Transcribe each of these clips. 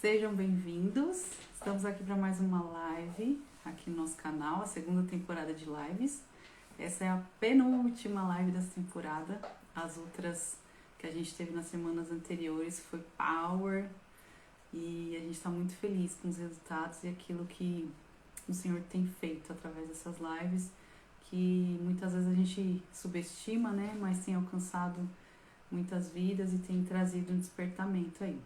Sejam bem-vindos. Estamos aqui para mais uma live aqui no nosso canal, a segunda temporada de lives. Essa é a penúltima live dessa temporada. As outras que a gente teve nas semanas anteriores foi Power e a gente está muito feliz com os resultados e aquilo que o Senhor tem feito através dessas lives, que muitas vezes a gente subestima, né? Mas tem alcançado muitas vidas e tem trazido um despertamento aí.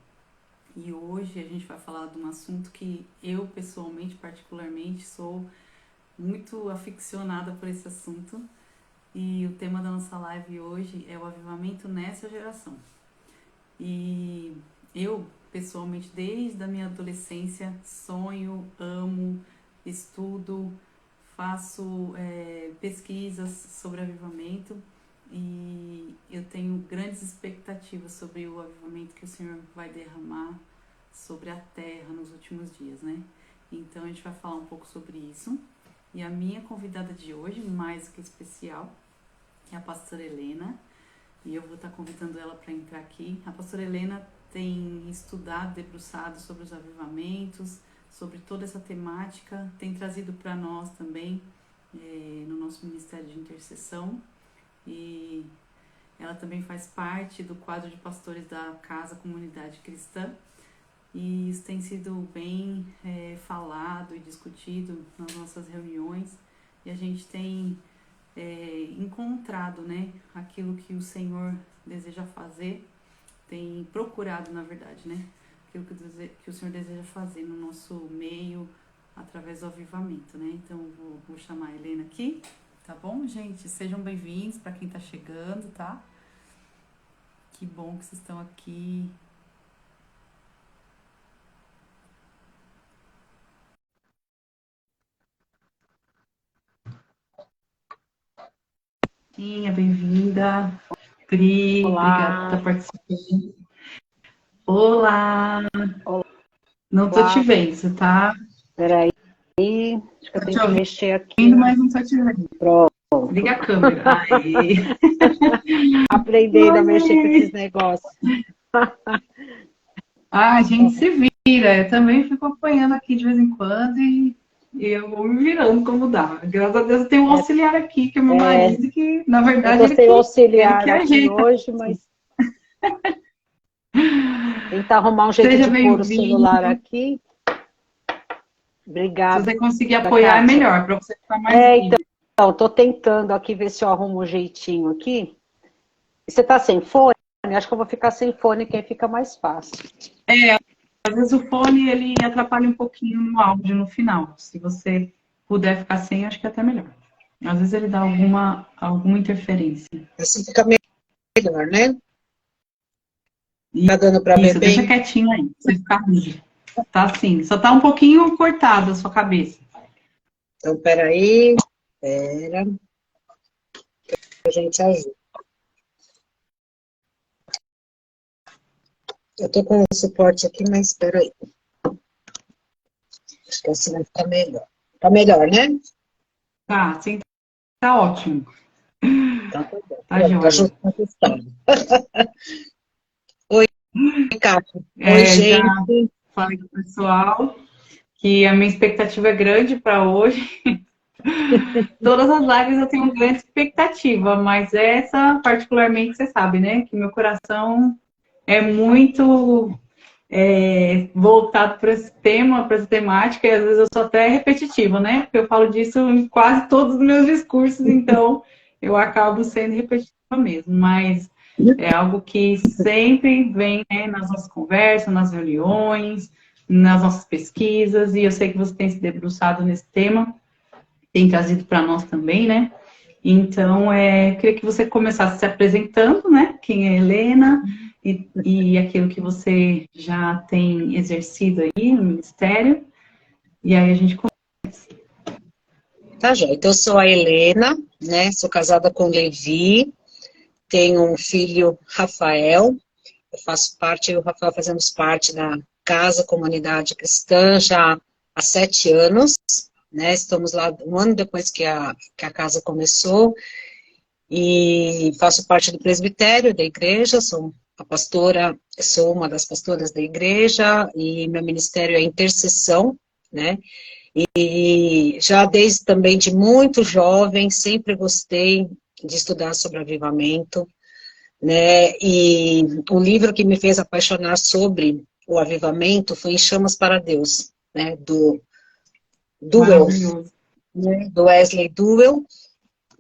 E hoje a gente vai falar de um assunto que eu, pessoalmente, particularmente, sou muito aficionada por esse assunto. E o tema da nossa live hoje é o avivamento nessa geração. E eu, pessoalmente, desde a minha adolescência, sonho, amo, estudo, faço pesquisas sobre avivamento. E eu tenho grandes expectativas sobre o avivamento que o Senhor vai derramar sobre a terra nos últimos dias, né? Então a gente vai falar um pouco sobre isso. E a minha convidada de hoje, mais que especial, é a pastora Helena. E eu vou estar convidando ela para entrar aqui. A pastora Helena tem estudado, debruçado sobre os avivamentos, sobre toda essa temática, tem trazido para nós também, no nosso Ministério de Intercessão. E ela também faz parte do quadro de pastores da Casa Comunidade Cristã. E isso tem sido bem falado e discutido nas nossas reuniões. E a gente tem encontrado, né, aquilo que o Senhor deseja fazer, tem procurado, na verdade, né, aquilo que o Senhor deseja fazer no nosso meio, através do avivamento, né. Então, vou chamar a Helena aqui. Tá bom, gente? Sejam bem-vindos para quem tá chegando, tá? Que bom que vocês estão aqui. Sim, bem-vinda. Pri, obrigada por estar participando. Olá! Olá! Não tô te vendo, você tá? Peraí, acho que eu tenho que mexer aqui. Mas não tô te vendo. Pronto. Liga a câmera. Aí. Aprendendo a mexer com esses negócios. A gente se vira. Eu também fico acompanhando aqui de vez em quando e eu vou me virando como dá. Graças a Deus eu tenho um auxiliar aqui, que é meu marido, que na verdade eu tô sem auxiliar ele que aqui ajeita. hoje, mas tentar arrumar um jeito Seja de pôr o celular aqui. Obrigada. Se você conseguir apoiar, é melhor, para você ficar mais livre. Então, tô tentando aqui ver se eu arrumo um jeitinho aqui. Você tá sem fone? Acho que eu vou ficar sem fone, que aí fica mais fácil. Às vezes o fone, ele atrapalha um pouquinho no áudio no final. Se você puder ficar sem, acho que é até melhor. Às vezes ele dá alguma interferência. Assim fica melhor, né? Tá dando pra ver bem? Deixa quietinho aí, pra você ficar livre. Tá assim, só tá um pouquinho cortado a sua cabeça. Então, peraí. A gente ajuda. Eu tô com o suporte aqui, mas peraí. Acho que assim vai ficar melhor. Tá melhor, né? Tá, assim tá ótimo. Então, tá bom. Tá jóia. Oi, Cátia. Oi, gente. Já falei com o pessoal que a minha expectativa é grande para hoje. Todas as lives eu tenho uma grande expectativa, mas essa, particularmente, você sabe, né? Que meu coração é muito voltado para esse tema, para essa temática, e às vezes eu sou até repetitiva, né? Porque eu falo disso em quase todos os meus discursos, então eu acabo sendo repetitiva mesmo. Mas é algo que sempre vem, né, nas nossas conversas, nas reuniões, nas nossas pesquisas, e eu sei que você tem se debruçado nesse tema, tem trazido para nós também, né? Então, eu queria que você começasse se apresentando, né? Quem é Helena e aquilo que você já tem exercido aí no ministério. E aí a gente começa. Tá, já. Então, eu sou a Helena, né? Sou casada com o Levi, tenho um filho, Rafael. Eu faço parte, eu e o Rafael fazemos parte da Casa Comunidade Cristã já há 7 anos, né? Estamos lá um ano depois que a casa começou. E faço parte do presbitério da igreja, sou a pastora, sou uma das pastoras da igreja e meu ministério é intercessão, né? E já desde também de muito jovem, sempre gostei de estudar sobre avivamento, né? E o livro que me fez apaixonar sobre o avivamento foi Em Chamas para Deus, né? Do Duell, Maravilhoso. né? Do Wesley Duell.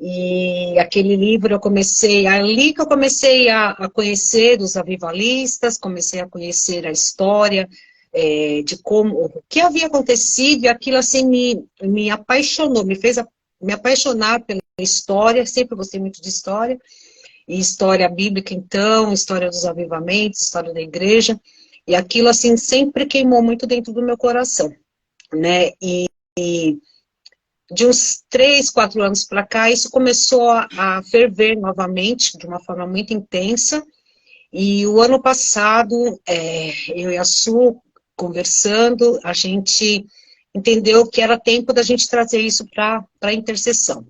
E aquele livro eu comecei, ali que eu comecei a conhecer os avivalistas, comecei a conhecer a história de como, o que havia acontecido, e aquilo assim me apaixonou, me fez me apaixonar pela história, sempre gostei muito de história, e história bíblica então, história dos avivamentos, história da igreja, e aquilo assim sempre queimou muito dentro do meu coração, né, e de uns 3, 4 anos para cá, isso começou a ferver novamente, de uma forma muito intensa, e o ano passado, eu e a Su, conversando, a gente entendeu que era tempo da gente trazer isso para a intercessão.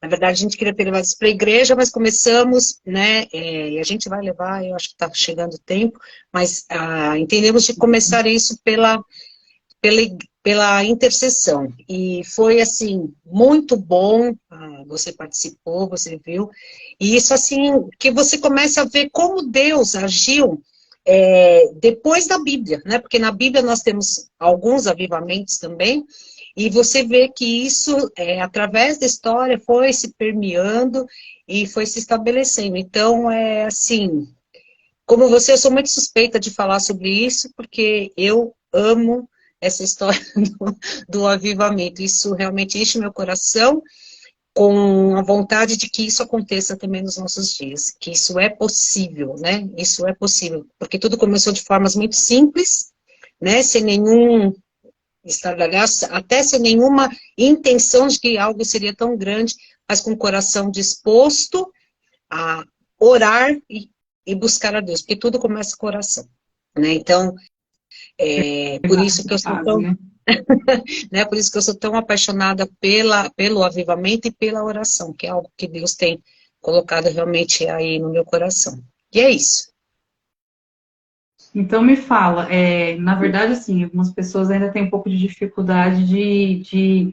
Na verdade, a gente queria levar isso para a igreja, mas começamos, né, e a gente vai levar, eu acho que está chegando o tempo, mas entendemos de começar isso pela, pela intercessão. E foi, assim, muito bom, você participou, você viu, e isso, assim, que você começa a ver como Deus agiu depois da Bíblia, né? Porque na Bíblia nós temos alguns avivamentos também, e você vê que isso, através da história, foi se permeando e foi se estabelecendo. Então, assim, como você, eu sou muito suspeita de falar sobre isso, porque eu amo essa história do avivamento. Isso realmente enche meu coração com a vontade de que isso aconteça também nos nossos dias, que isso é possível, né? Isso é possível, porque tudo começou de formas muito simples, né? Sem nenhum estardalhaço, até sem nenhuma intenção de que algo seria tão grande, mas com o coração disposto a orar e buscar a Deus, porque tudo começa com oração, né? Então, por isso que eu sou Fase, tão, né? né? Por isso que eu sou tão apaixonada pelo avivamento e pela oração, que é algo que Deus tem colocado realmente aí no meu coração. E é isso. Então me fala, na verdade, assim, algumas pessoas ainda têm um pouco de dificuldade de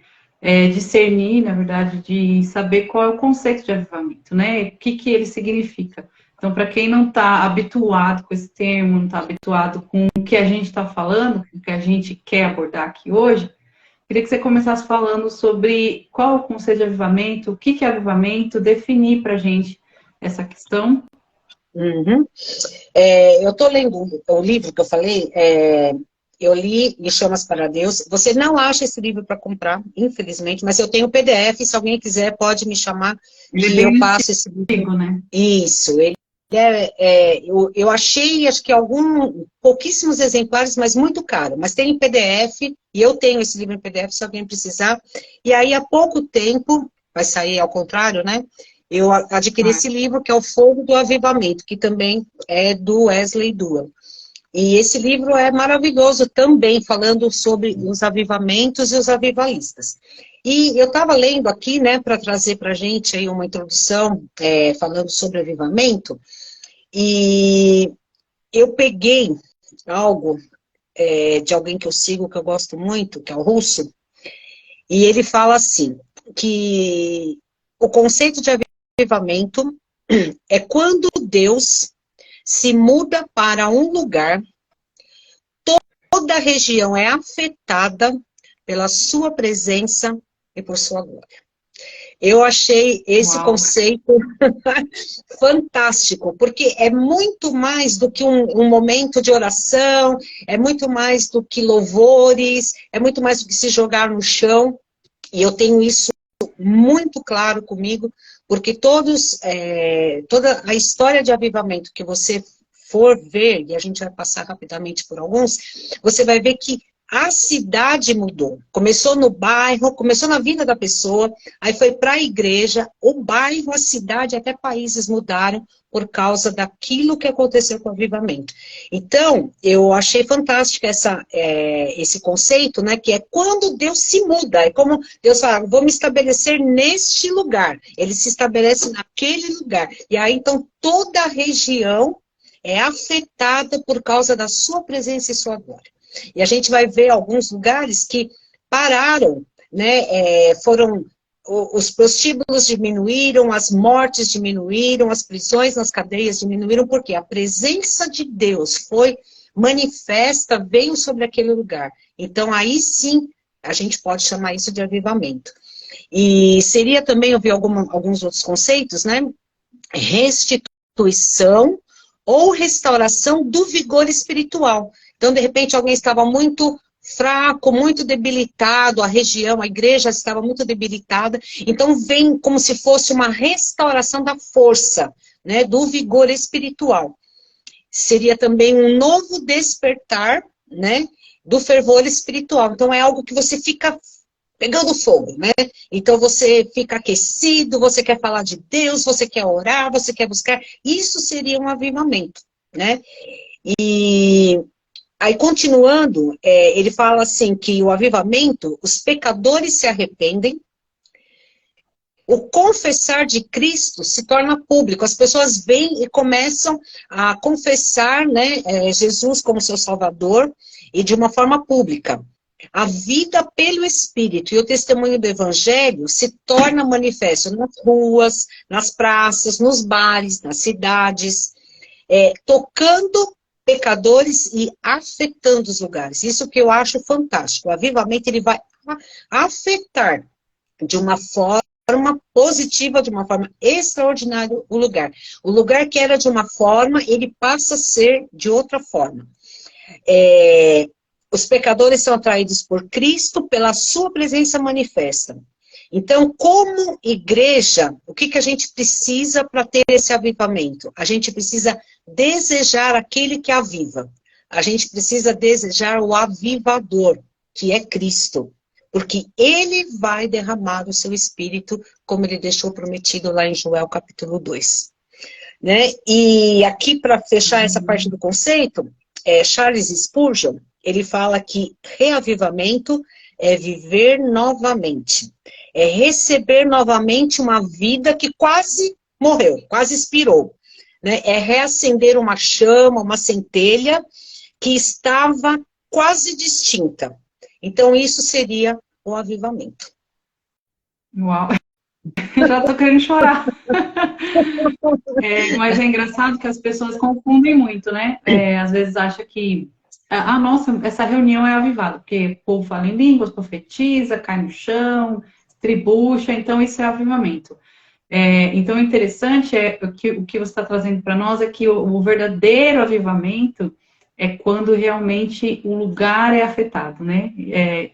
discernir, na verdade, de saber qual é o conceito de avivamento, né? O que que ele significa. Então, para quem não está habituado com esse termo, não está habituado com o que a gente está falando, com o que a gente quer abordar aqui hoje, queria que você começasse falando sobre qual é o conceito de avivamento, o que que é avivamento, definir para a gente essa questão. Uhum. Eu estou lendo o livro que eu falei, eu li Me Chamas para Deus. Você não acha esse livro para comprar, infelizmente, mas eu tenho o PDF, se alguém quiser pode me chamar, Ele é que eu bem passo esse livro. antigo, né? Isso, eu achei, acho que pouquíssimos exemplares, mas muito caro. Mas tem em PDF, e eu tenho esse livro em PDF, se alguém precisar. E aí, há pouco tempo, vai sair ao contrário, né? Eu adquiri esse livro, que é O Fogo do Avivamento, que também é do Wesley Duell. E esse livro é maravilhoso também, falando sobre os avivamentos e os avivalistas. E eu estava lendo aqui, né, para trazer para a gente aí uma introdução, falando sobre avivamento, e eu peguei algo de alguém que eu sigo, que eu gosto muito, que é o Russo, e ele fala assim, que o conceito de avivamento é quando Deus se muda para um lugar, toda a região é afetada pela sua presença e por sua glória. Eu achei esse Uau! conceito fantástico, porque é muito mais do que um momento de oração, é muito mais do que louvores, é muito mais do que se jogar no chão, e eu tenho isso muito claro comigo, porque toda a história de avivamento que você for ver, e a gente vai passar rapidamente por alguns, você vai ver que a cidade mudou. Começou no bairro, começou na vida da pessoa, aí foi para a igreja, o bairro, a cidade, até países mudaram por causa daquilo que aconteceu com o avivamento. Então, eu achei fantástico esse conceito, né, que é quando Deus se muda, é como Deus fala, vou me estabelecer neste lugar, ele se estabelece naquele lugar, e aí então toda a região é afetada por causa da sua presença e sua glória. E a gente vai ver alguns lugares que pararam, né, os prostíbulos diminuíram, as mortes diminuíram, as prisões nas cadeias diminuíram, porque a presença de Deus foi manifesta, veio sobre aquele lugar. Então, aí sim, a gente pode chamar isso de avivamento. E seria também, eu vi alguns outros conceitos, né? Restituição ou restauração do vigor espiritual. Então, de repente, alguém estava muito fraco, muito debilitado, a região, a igreja estava muito debilitada. Então, vem como se fosse uma restauração da força, né? Do vigor espiritual. Seria também um novo despertar, né? Do fervor espiritual. Então, é algo que você fica pegando fogo, né? Então você fica aquecido, você quer falar de Deus, você quer orar, você quer buscar. Isso seria um avivamento, né? E aí, continuando, ele fala assim que o avivamento, os pecadores se arrependem, o confessar de Cristo se torna público. As pessoas vêm e começam a confessar, né, Jesus como seu Salvador, e de uma forma pública. A vida pelo Espírito e o testemunho do Evangelho se torna manifesto nas ruas, nas praças, nos bares, nas cidades, tocando pecadores e afetando os lugares. Isso que eu acho fantástico. O avivamento ele vai afetar de uma forma positiva, de uma forma extraordinária o lugar. O lugar que era de uma forma, ele passa a ser de outra forma. Os pecadores são atraídos por Cristo pela sua presença manifesta. Então, como igreja, o que a gente precisa para ter esse avivamento? A gente precisa desejar aquele que aviva. A gente precisa desejar o avivador, que é Cristo. Porque ele vai derramar o seu Espírito, como ele deixou prometido lá em Joel capítulo 2. Né? E aqui, para fechar essa parte do conceito, Charles Spurgeon, ele fala que reavivamento é viver novamente. É receber novamente uma vida que quase morreu, quase expirou. Né? É reacender uma chama, uma centelha que estava quase distinta. Então, isso seria o avivamento. Uau! Já tô querendo chorar. Mas é engraçado que as pessoas confundem muito, né? Às vezes acha que nossa, essa reunião é avivada, porque o povo fala em línguas, profetiza, cai no chão, tribucha, então isso é avivamento. Então, o interessante o que você está trazendo para nós é que o verdadeiro avivamento é quando realmente o lugar é afetado, né? E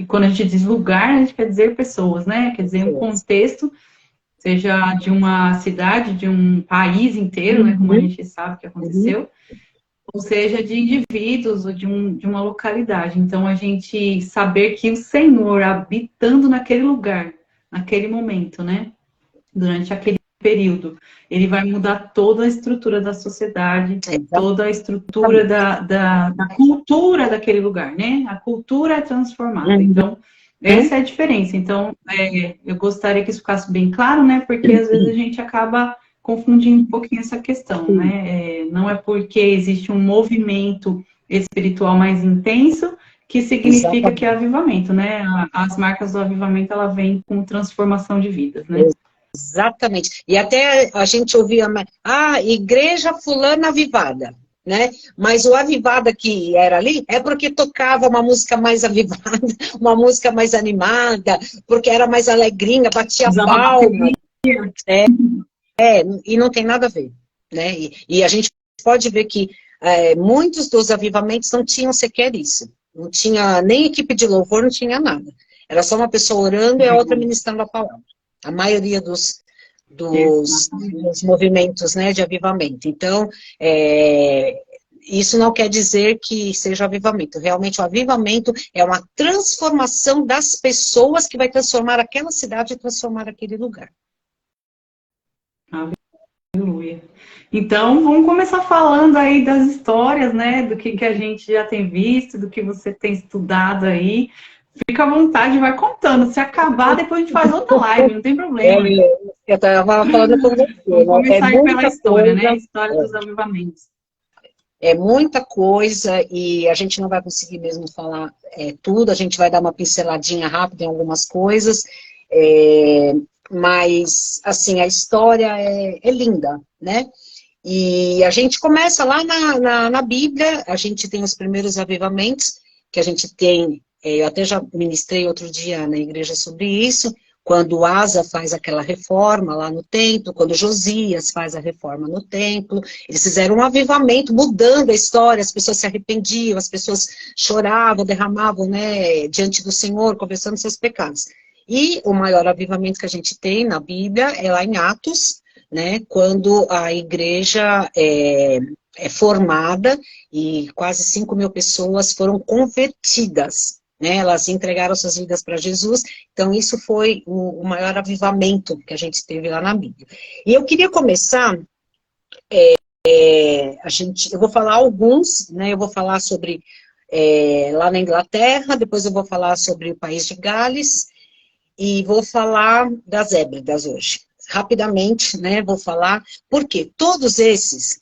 quando a gente diz lugar, a gente quer dizer pessoas, né? Quer dizer um contexto, seja de uma cidade, de um país inteiro, né? Como a gente sabe que aconteceu, ou seja, de indivíduos ou de uma localidade. Então, a gente saber que o Senhor habitando naquele lugar, naquele momento, né? Durante aquele período, ele vai mudar toda a estrutura da sociedade, toda a estrutura da cultura daquele lugar, né? A cultura é transformada. Então, essa é a diferença. Então, eu gostaria que isso ficasse bem claro, né? Porque às vezes a gente acaba confundindo um pouquinho essa questão, né? Não é porque existe um movimento espiritual mais intenso que significa que é avivamento, né? As marcas do avivamento, ela vem com transformação de vidas, né? Exatamente. E até a gente ouvia, igreja fulana avivada, né? Mas o avivada que era ali é porque tocava uma música mais avivada, uma música mais animada, porque era mais alegrinha, batia palma. E não tem nada a ver, né? E a gente pode ver que muitos dos avivamentos não tinham sequer isso. Não tinha nem equipe de louvor, não tinha nada. Era só uma pessoa orando e a outra ministrando a palavra. A maioria dos movimentos, né, de avivamento. Então, isso não quer dizer que seja avivamento. Realmente, o avivamento é uma transformação das pessoas que vai transformar aquela cidade e transformar aquele lugar. Aleluia. Então, vamos começar falando aí das histórias, né, do que a gente já tem visto, do que você tem estudado aí. Fica à vontade, vai contando. Se acabar, depois a gente faz outra live, não tem problema. Eu estava falando com você. Vamos começar aí pela história, né? A história dos avivamentos. É muita coisa e a gente não vai conseguir mesmo falar tudo, a gente vai dar uma pinceladinha rápida em algumas coisas, é, mas, assim, a história é linda, né? E a gente começa lá na Bíblia, a gente tem os primeiros avivamentos, que a gente tem, eu até já ministrei outro dia na igreja sobre isso, quando Asa faz aquela reforma lá no templo, quando Josias faz a reforma no templo, eles fizeram um avivamento, mudando a história, as pessoas se arrependiam, as pessoas choravam, derramavam, né, diante do Senhor, confessando seus pecados. E o maior avivamento que a gente tem na Bíblia é lá em Atos, né, quando a igreja é formada e quase 5.000 pessoas foram convertidas, né, elas entregaram suas vidas para Jesus, então isso foi o maior avivamento que a gente teve lá na Bíblia. E eu queria começar, eu vou falar alguns, né, eu vou falar sobre lá na Inglaterra, depois eu vou falar sobre o país de Gales, e vou falar das Hébridas hoje. Rapidamente, né, vou falar, porque todos esses,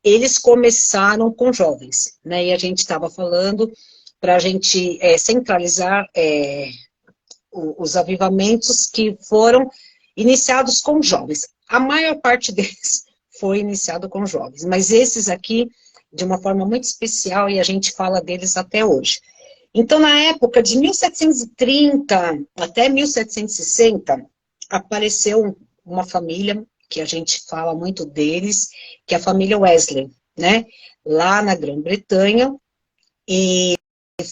eles começaram com jovens, né, e a gente estava falando para a gente centralizar os avivamentos que foram iniciados com jovens. A maior parte deles foi iniciado com jovens, mas esses aqui, de uma forma muito especial, e a gente fala deles até hoje. Então, na época de 1730 até 1760, apareceu uma família, que a gente fala muito deles, que é a família Wesley, né? Lá na Grã-Bretanha, e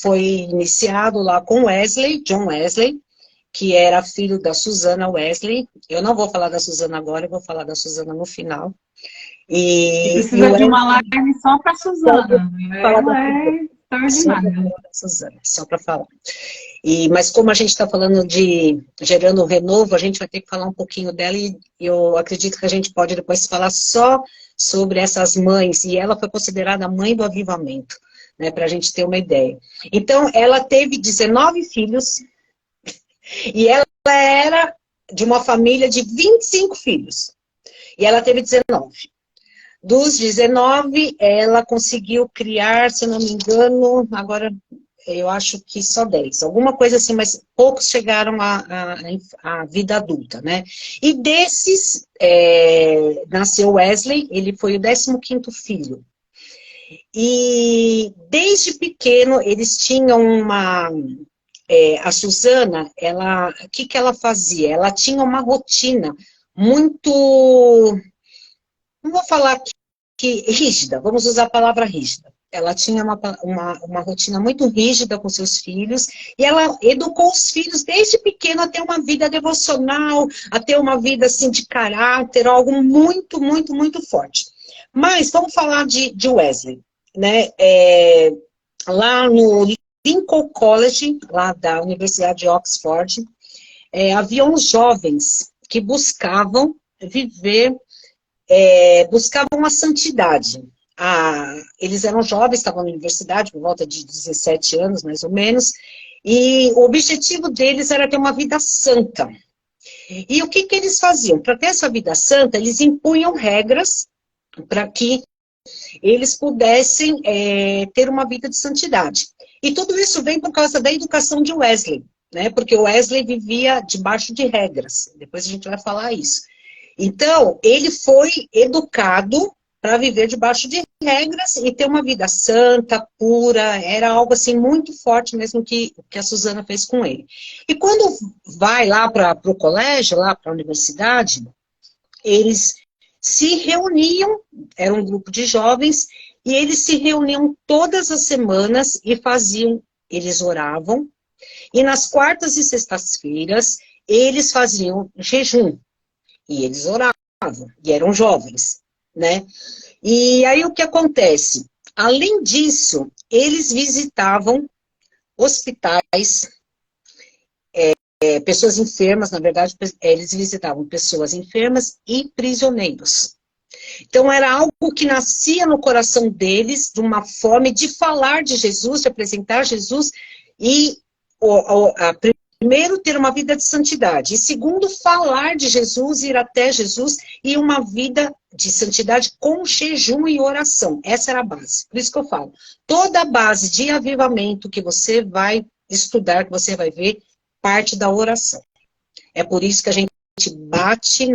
foi iniciado lá com Wesley, John Wesley, que era filho da Susana Wesley. Eu não vou falar da Susana agora, eu vou falar da Susana no final. E precisa de uma live só para a Suzana. Ela é extraordinária. Só para falar. Mas como a gente está falando de gerando um renovo, a gente vai ter que falar um pouquinho dela e eu acredito que a gente pode depois falar só sobre essas mães. E ela foi considerada a mãe do avivamento, né, para a gente ter uma ideia. Então, ela teve 19 filhos e ela era de uma família de 25 filhos. E ela teve 19. Dos 19, ela conseguiu criar, se não me engano, agora eu acho que só 10. Alguma coisa assim, mas poucos chegaram à vida adulta, né? E desses, nasceu Wesley, ele foi o 15º filho. E desde pequeno, eles tinham a Susana, o que ela fazia? Ela tinha uma rotina muito... Não vou falar que rígida, vamos usar a palavra rígida. Ela tinha uma rotina muito rígida com seus filhos, e ela educou os filhos desde pequeno a ter uma vida devocional, a ter uma vida assim, de caráter, algo muito, muito, muito forte. Mas vamos falar de Wesley, né? Lá no Lincoln College, lá da Universidade de Oxford, havia uns jovens que buscavam viver... buscavam a santidade. Eles eram jovens, estavam na universidade, por volta de 17 anos, mais ou menos, e o objetivo deles era ter uma vida santa. E o que eles faziam? Para ter essa vida santa, eles impunham regras para que eles pudessem ter uma vida de santidade. E tudo isso vem por causa da educação de Wesley, né? Porque Wesley vivia debaixo de regras. Depois a gente vai falar isso. Então, ele foi educado para viver debaixo de regras e ter uma vida santa, pura, era algo assim muito forte mesmo que a Susana fez com ele. E quando vai lá para o colégio, lá para a universidade, eles se reuniam, era um grupo de jovens, e eles se reuniam todas as semanas e eles oravam, e nas quartas e sextas-feiras eles faziam jejum. E eles oravam, e eram jovens, né? E aí o que acontece? Além disso, eles visitavam hospitais, pessoas enfermas, na verdade, eles visitavam pessoas enfermas e prisioneiros. Então era algo que nascia no coração deles, de uma fome de falar de Jesus, de apresentar Jesus, e a primeiro, ter uma vida de santidade. E segundo, falar de Jesus, ir até Jesus e uma vida de santidade com jejum e oração. Essa era a base. Por isso que eu falo. Toda a base de avivamento que você vai estudar, que você vai ver, parte da oração. É por isso que a gente bate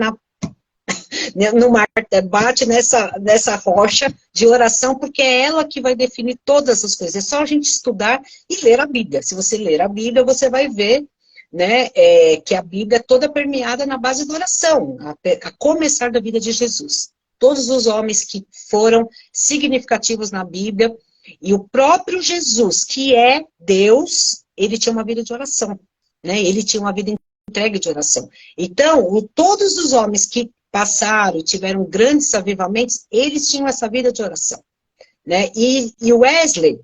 no mar, bate nessa rocha de oração, porque é ela que vai definir todas as coisas. É só a gente estudar e ler a Bíblia. Se você ler a Bíblia, você vai ver, né, que a Bíblia é toda permeada na base da oração, a começar da vida de Jesus. Todos os homens que foram significativos na Bíblia, e o próprio Jesus, que é Deus, ele tinha uma vida de oração, né? Ele tinha uma vida entregue de oração. Então, todos os homens que passaram e tiveram grandes avivamentos, eles tinham essa vida de oração, né? E Wesley,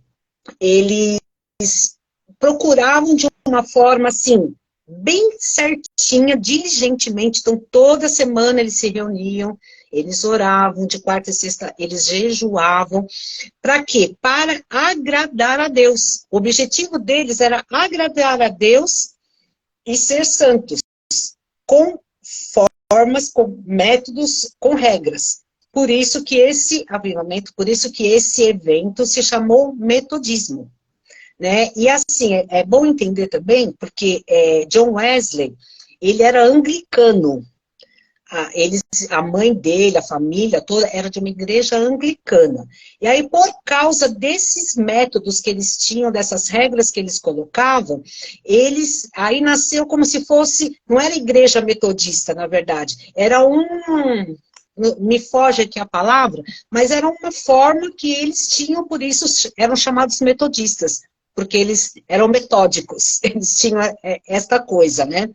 eles procuravam de uma forma, assim, bem certinha, diligentemente. Então, toda semana eles se reuniam, eles oravam, de quarta e sexta eles jejuavam. Para quê? Para agradar a Deus. O objetivo deles era agradar a Deus e ser santos, com formas, com métodos, com regras. Por isso que esse avivamento, por isso que esse evento se chamou metodismo, né? E assim, é bom entender também, porque John Wesley, ele era anglicano. A mãe dele, a família toda, era de uma igreja anglicana. E aí, por causa desses métodos que eles tinham, dessas regras que eles colocavam, aí nasceu como se fosse, não era igreja metodista, na verdade, era me foge aqui a palavra, mas era uma forma que eles tinham, por isso eram chamados metodistas, porque eles eram metódicos, eles tinham esta coisa, né?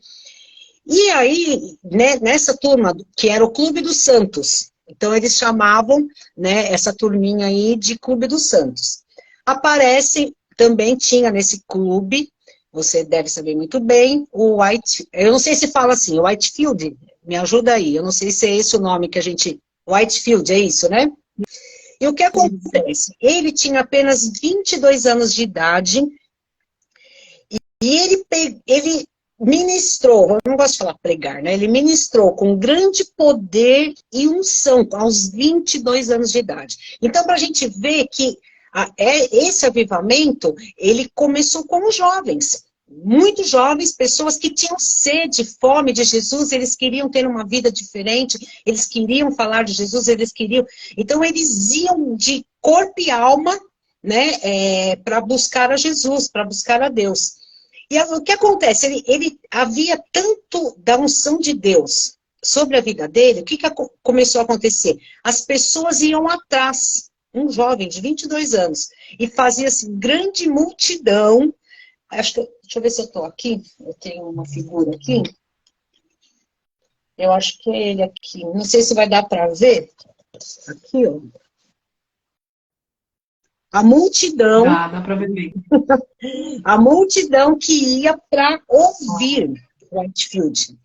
E aí, né, nessa turma, que era o Clube dos Santos, então eles chamavam, né, essa turminha aí de Clube dos Santos. Aparece, também tinha nesse clube, você deve saber muito bem, o White, eu não sei se fala assim, Whitefield, me ajuda aí, eu não sei se é esse o nome que a gente, Whitefield, é isso, né? E o que acontece? Ele tinha apenas 22 anos de idade, e ele ministrou, eu não gosto de falar pregar, né? Ele ministrou com grande poder e unção aos 22 anos de idade. Então, para a gente ver que esse avivamento, ele começou com os jovens. Muitos jovens, pessoas que tinham sede, fome de Jesus, eles queriam ter uma vida diferente, eles queriam falar de Jesus, eles queriam... Então, eles iam de corpo e alma, né, para buscar a Jesus, para buscar a Deus. E o que acontece? Ele havia tanto da unção de Deus sobre a vida dele, o que começou a acontecer? As pessoas iam atrás, um jovem de 22 anos, e fazia-se grande multidão. Acho que, deixa eu ver se eu estou aqui, eu tenho uma figura aqui. Eu acho que é ele aqui, não sei se vai dar para ver. Aqui, ó. A multidão... Dá para ver bem. A multidão que ia para ouvir Whitefield,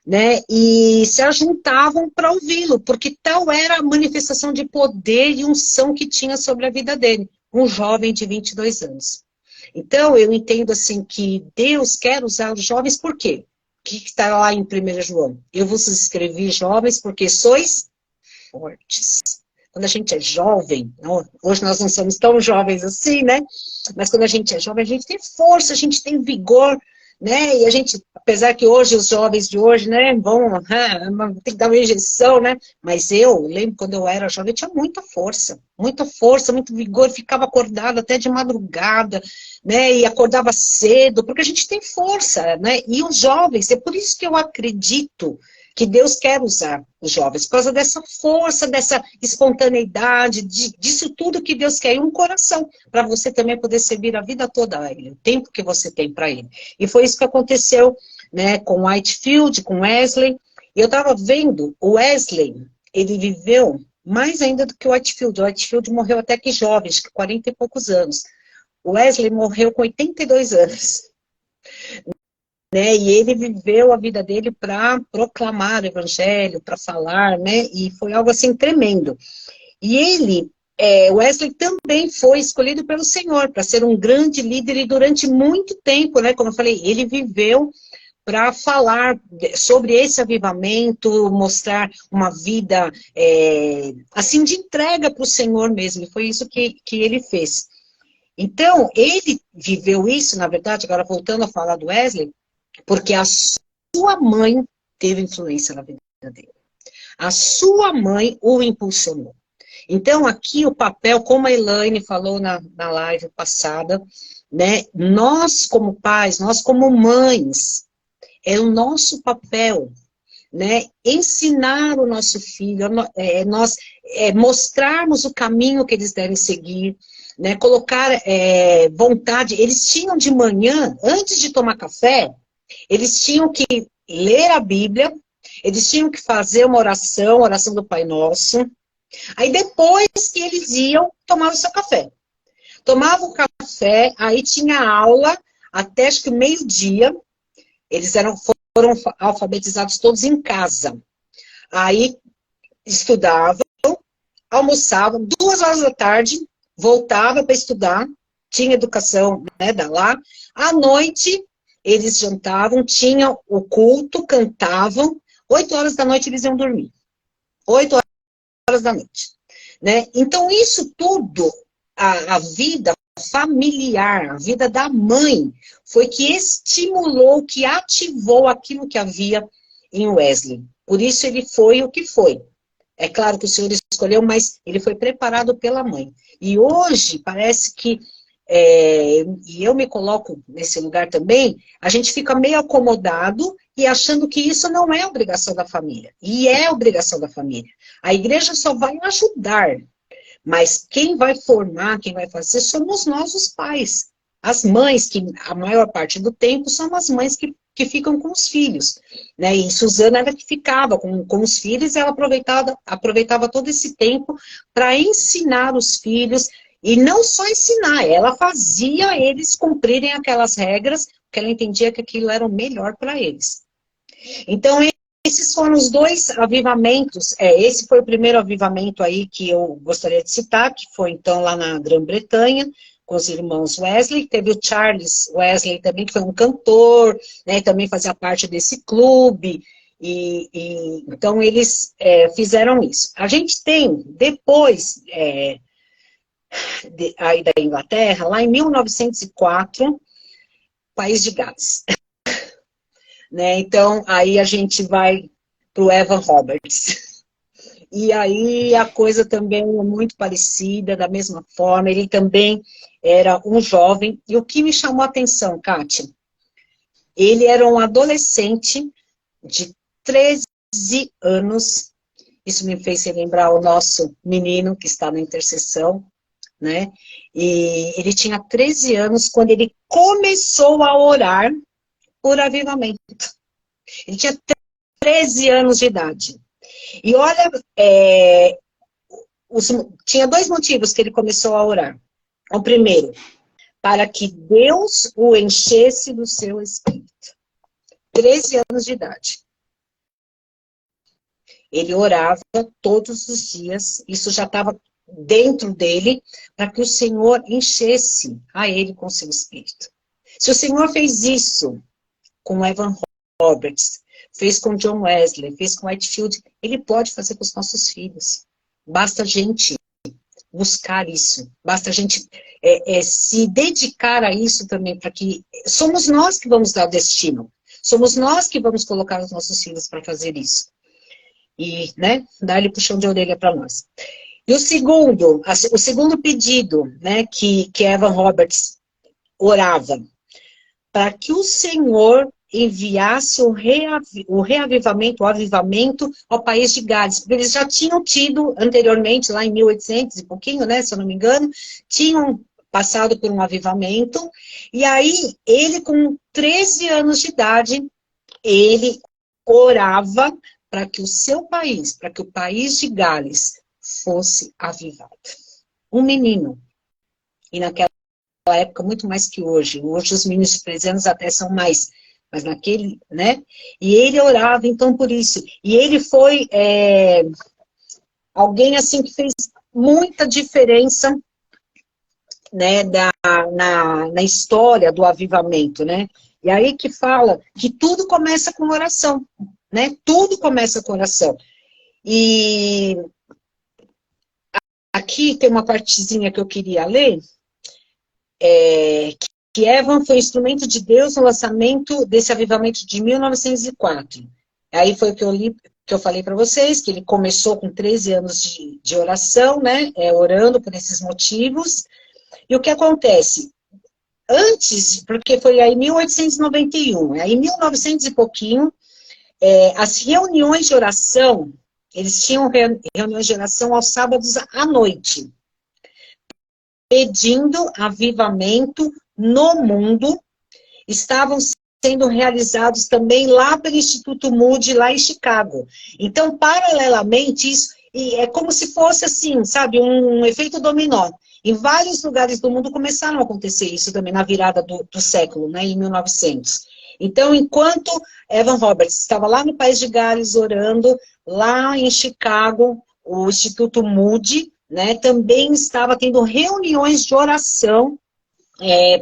né? E se ajuntavam para ouvi-lo, porque tal era a manifestação de poder e unção que tinha sobre a vida dele, um jovem de 22 anos. Então, eu entendo assim que Deus quer usar os jovens por quê? O que está lá em 1 João? Eu vos escrevi, jovens, porque sois fortes. Quando a gente é jovem, hoje nós não somos tão jovens assim, né? Mas quando a gente é jovem, a gente tem força, a gente tem vigor, né? E a gente, apesar que hoje os jovens de hoje, né, tem que dar uma injeção, né? Mas eu lembro quando eu era jovem, eu tinha muita força, muito vigor, ficava acordada até de madrugada, né? E acordava cedo, porque a gente tem força, né? E os jovens, é por isso que eu acredito que Deus quer usar os jovens, por causa dessa força, dessa espontaneidade, disso tudo que Deus quer, e um coração, para você também poder servir a vida toda a Ele, o tempo que você tem para Ele. E foi isso que aconteceu, né, com Whitefield, com Wesley. E eu estava vendo, o Wesley, ele viveu mais ainda do que o Whitefield. O Whitefield morreu até que jovem, acho que 40 e poucos anos. O Wesley morreu com 82 anos. Né, e ele viveu a vida dele para proclamar o evangelho, para falar, né, e foi algo assim tremendo. E ele Wesley também foi escolhido pelo Senhor para ser um grande líder e durante muito tempo, né, como eu falei, ele viveu para falar sobre esse avivamento, mostrar uma vida assim de entrega para o Senhor mesmo, e foi isso que ele fez. Então, ele viveu isso, na verdade, agora voltando a falar do Wesley, porque a sua mãe teve influência na vida dele. A sua mãe o impulsionou. Então, aqui o papel, como a Elaine falou na live passada, né, nós como pais, nós como mães, é o nosso papel, né, ensinar o nosso filho, nós mostrarmos o caminho que eles devem seguir, né, colocar vontade. Eles tinham de manhã, antes de tomar café, eles tinham que ler a Bíblia, eles tinham que fazer uma oração do Pai Nosso. Aí depois que eles iam tomar o seu café. Tomavam o café, aí tinha aula até acho que meio-dia. Eles foram alfabetizados todos em casa. Aí estudavam, almoçavam, 2 horas da tarde, voltavam para estudar, tinha educação, né, da lá. À noite, eles jantavam, tinham o culto, cantavam. 8 horas da noite eles iam dormir. 8 horas da noite. Né? Então, isso tudo, a vida familiar, a vida da mãe, foi que estimulou, que ativou aquilo que havia em Wesley. Por isso ele foi o que foi. É claro que o Senhor escolheu, mas ele foi preparado pela mãe. E hoje, parece que, e eu me coloco nesse lugar também, a gente fica meio acomodado e achando que isso não é obrigação da família. E é obrigação da família. A igreja só vai ajudar, mas quem vai formar, quem vai fazer, somos nós os pais. As mães, que a maior parte do tempo são as mães que ficam com os filhos. Né? E Suzana era que ficava com os filhos, e ela aproveitava todo esse tempo para ensinar os filhos, e não só ensinar, ela fazia eles cumprirem aquelas regras, porque ela entendia que aquilo era o melhor para eles. Então, esses foram os 2 avivamentos. Esse foi o primeiro avivamento aí que eu gostaria de citar, que foi então lá na Grã-Bretanha, com os irmãos Wesley. Teve o Charles Wesley também, que foi um cantor, né, também fazia parte desse clube. Então eles fizeram isso. A gente tem, depois aí da Inglaterra, lá em 1904, País de Gales. Né? Então, aí a gente vai para o Evan Roberts. E aí a coisa também é muito parecida, da mesma forma. Ele também era um jovem. E o que me chamou a atenção, Kátia? Ele era um adolescente de 13 anos. Isso me fez lembrar o nosso menino que está na intercessão, né? E ele tinha 13 anos quando ele começou a orar por avivamento. Ele tinha 13 anos de idade. E olha, tinha 2 motivos que ele começou a orar. O primeiro, para que Deus o enchesse do seu espírito. 13 anos de idade. Ele orava todos os dias, isso já estava dentro dele, para que o Senhor enchesse a ele com seu espírito. Se o Senhor fez isso com Evan Roberts, fez com John Wesley, fez com Whitefield, ele pode fazer com os nossos filhos. Basta a gente buscar isso, basta a gente se dedicar a isso também, para que somos nós que vamos dar o destino, somos nós que vamos colocar os nossos filhos para fazer isso. E, né, dar ele puxão de orelha para nós. E o segundo pedido, né, que Evan Roberts orava, para que o Senhor enviasse o reavivamento, o avivamento ao país de Gales. Porque eles já tinham tido anteriormente, lá em 1800 e pouquinho, né, se eu não me engano, tinham passado por um avivamento. E aí, ele com 13 anos de idade, ele orava para que o seu país, para que o país de Gales fosse avivado. Um menino. E naquela época, muito mais que hoje. Hoje os meninos de 13 anos até são mais, mas naquele, né? E ele orava, então, por isso. E ele foi alguém, assim, que fez muita diferença, né, na história do avivamento, né? E aí que fala que tudo começa com oração, né? Tudo começa com oração. E aqui tem uma partezinha que eu queria ler, que Evan foi instrumento de Deus no lançamento desse avivamento de 1904. Aí foi o que eu li, que eu falei para vocês, que ele começou com 13 anos de oração, né? Orando por esses motivos. E o que acontece? Antes, porque foi aí em 1891, aí em 1900 e pouquinho, as reuniões de oração, eles tinham reuniões de oração aos sábados à noite, pedindo avivamento no mundo, estavam sendo realizados também lá pelo Instituto Moody, lá em Chicago. Então, paralelamente, isso é como se fosse assim, sabe, um efeito dominó. Em vários lugares do mundo começaram a acontecer isso também na virada do século, né, em 1900. Então, enquanto Evan Roberts estava lá no País de Gales orando, lá em Chicago, o Instituto Moody, né, também estava tendo reuniões de oração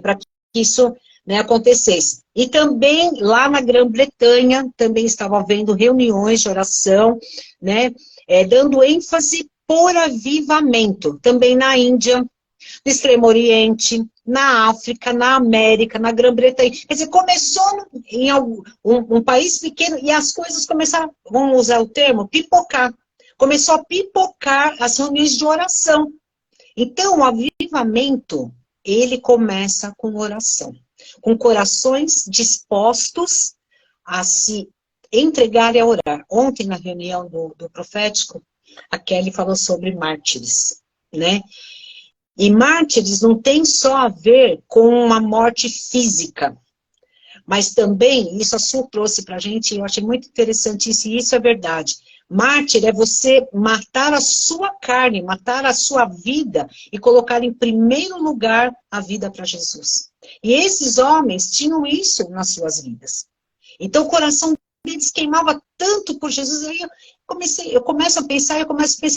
para que isso, né, acontecesse. E também lá na Grã-Bretanha também estava havendo reuniões de oração, né, dando ênfase por avivamento. Também na Índia, no Extremo Oriente, na África, na América, na Grã-Bretanha. Quer dizer, começou em um país pequeno e as coisas começaram, vamos usar o termo, pipocar. Começou a pipocar as reuniões de oração. Então, o avivamento, ele começa com oração. Com corações dispostos a se entregar e a orar. Ontem, na reunião do profético, a Kelly falou sobre mártires, né? E mártires não tem só a ver com uma morte física, mas também, isso a Su trouxe pra gente, e eu achei muito interessante isso, e isso é verdade. Mártir é você matar a sua carne, matar a sua vida e colocar em primeiro lugar a vida para Jesus. E esses homens tinham isso nas suas vidas. Então o coração deles queimava tanto por Jesus, aí eu começo a pensar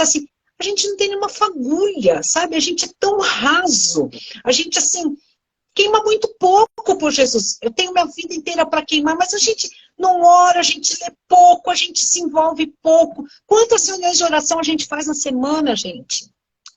assim, a gente não tem nenhuma fagulha, sabe? A gente é tão raso, a gente assim queima muito pouco por Jesus. Eu tenho minha vida inteira para queimar, mas a gente não ora, a gente lê pouco, a gente se envolve pouco. Quantas reuniões de oração a gente faz na semana, gente?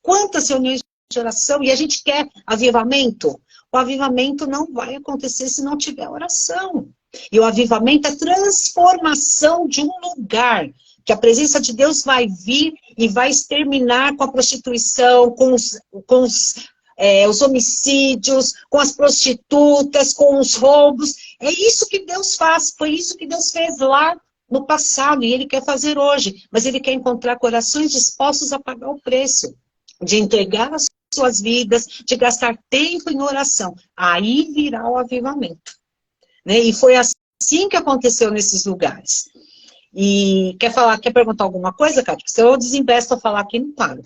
Quantas reuniões de oração? E a gente quer avivamento? O avivamento não vai acontecer se não tiver oração. E o avivamento é transformação de um lugar, que a presença de Deus vai vir e vai exterminar com a prostituição, com os homicídios, com as prostitutas, com os roubos. É isso que Deus faz, foi isso que Deus fez lá no passado, e Ele quer fazer hoje. Mas Ele quer encontrar corações dispostos a pagar o preço, de entregar as suas vidas, de gastar tempo em oração. Aí virá o avivamento. Né? E foi assim que aconteceu nesses lugares. E quer perguntar alguma coisa, Cátia? Porque se eu desinvesto a falar aqui, não paro.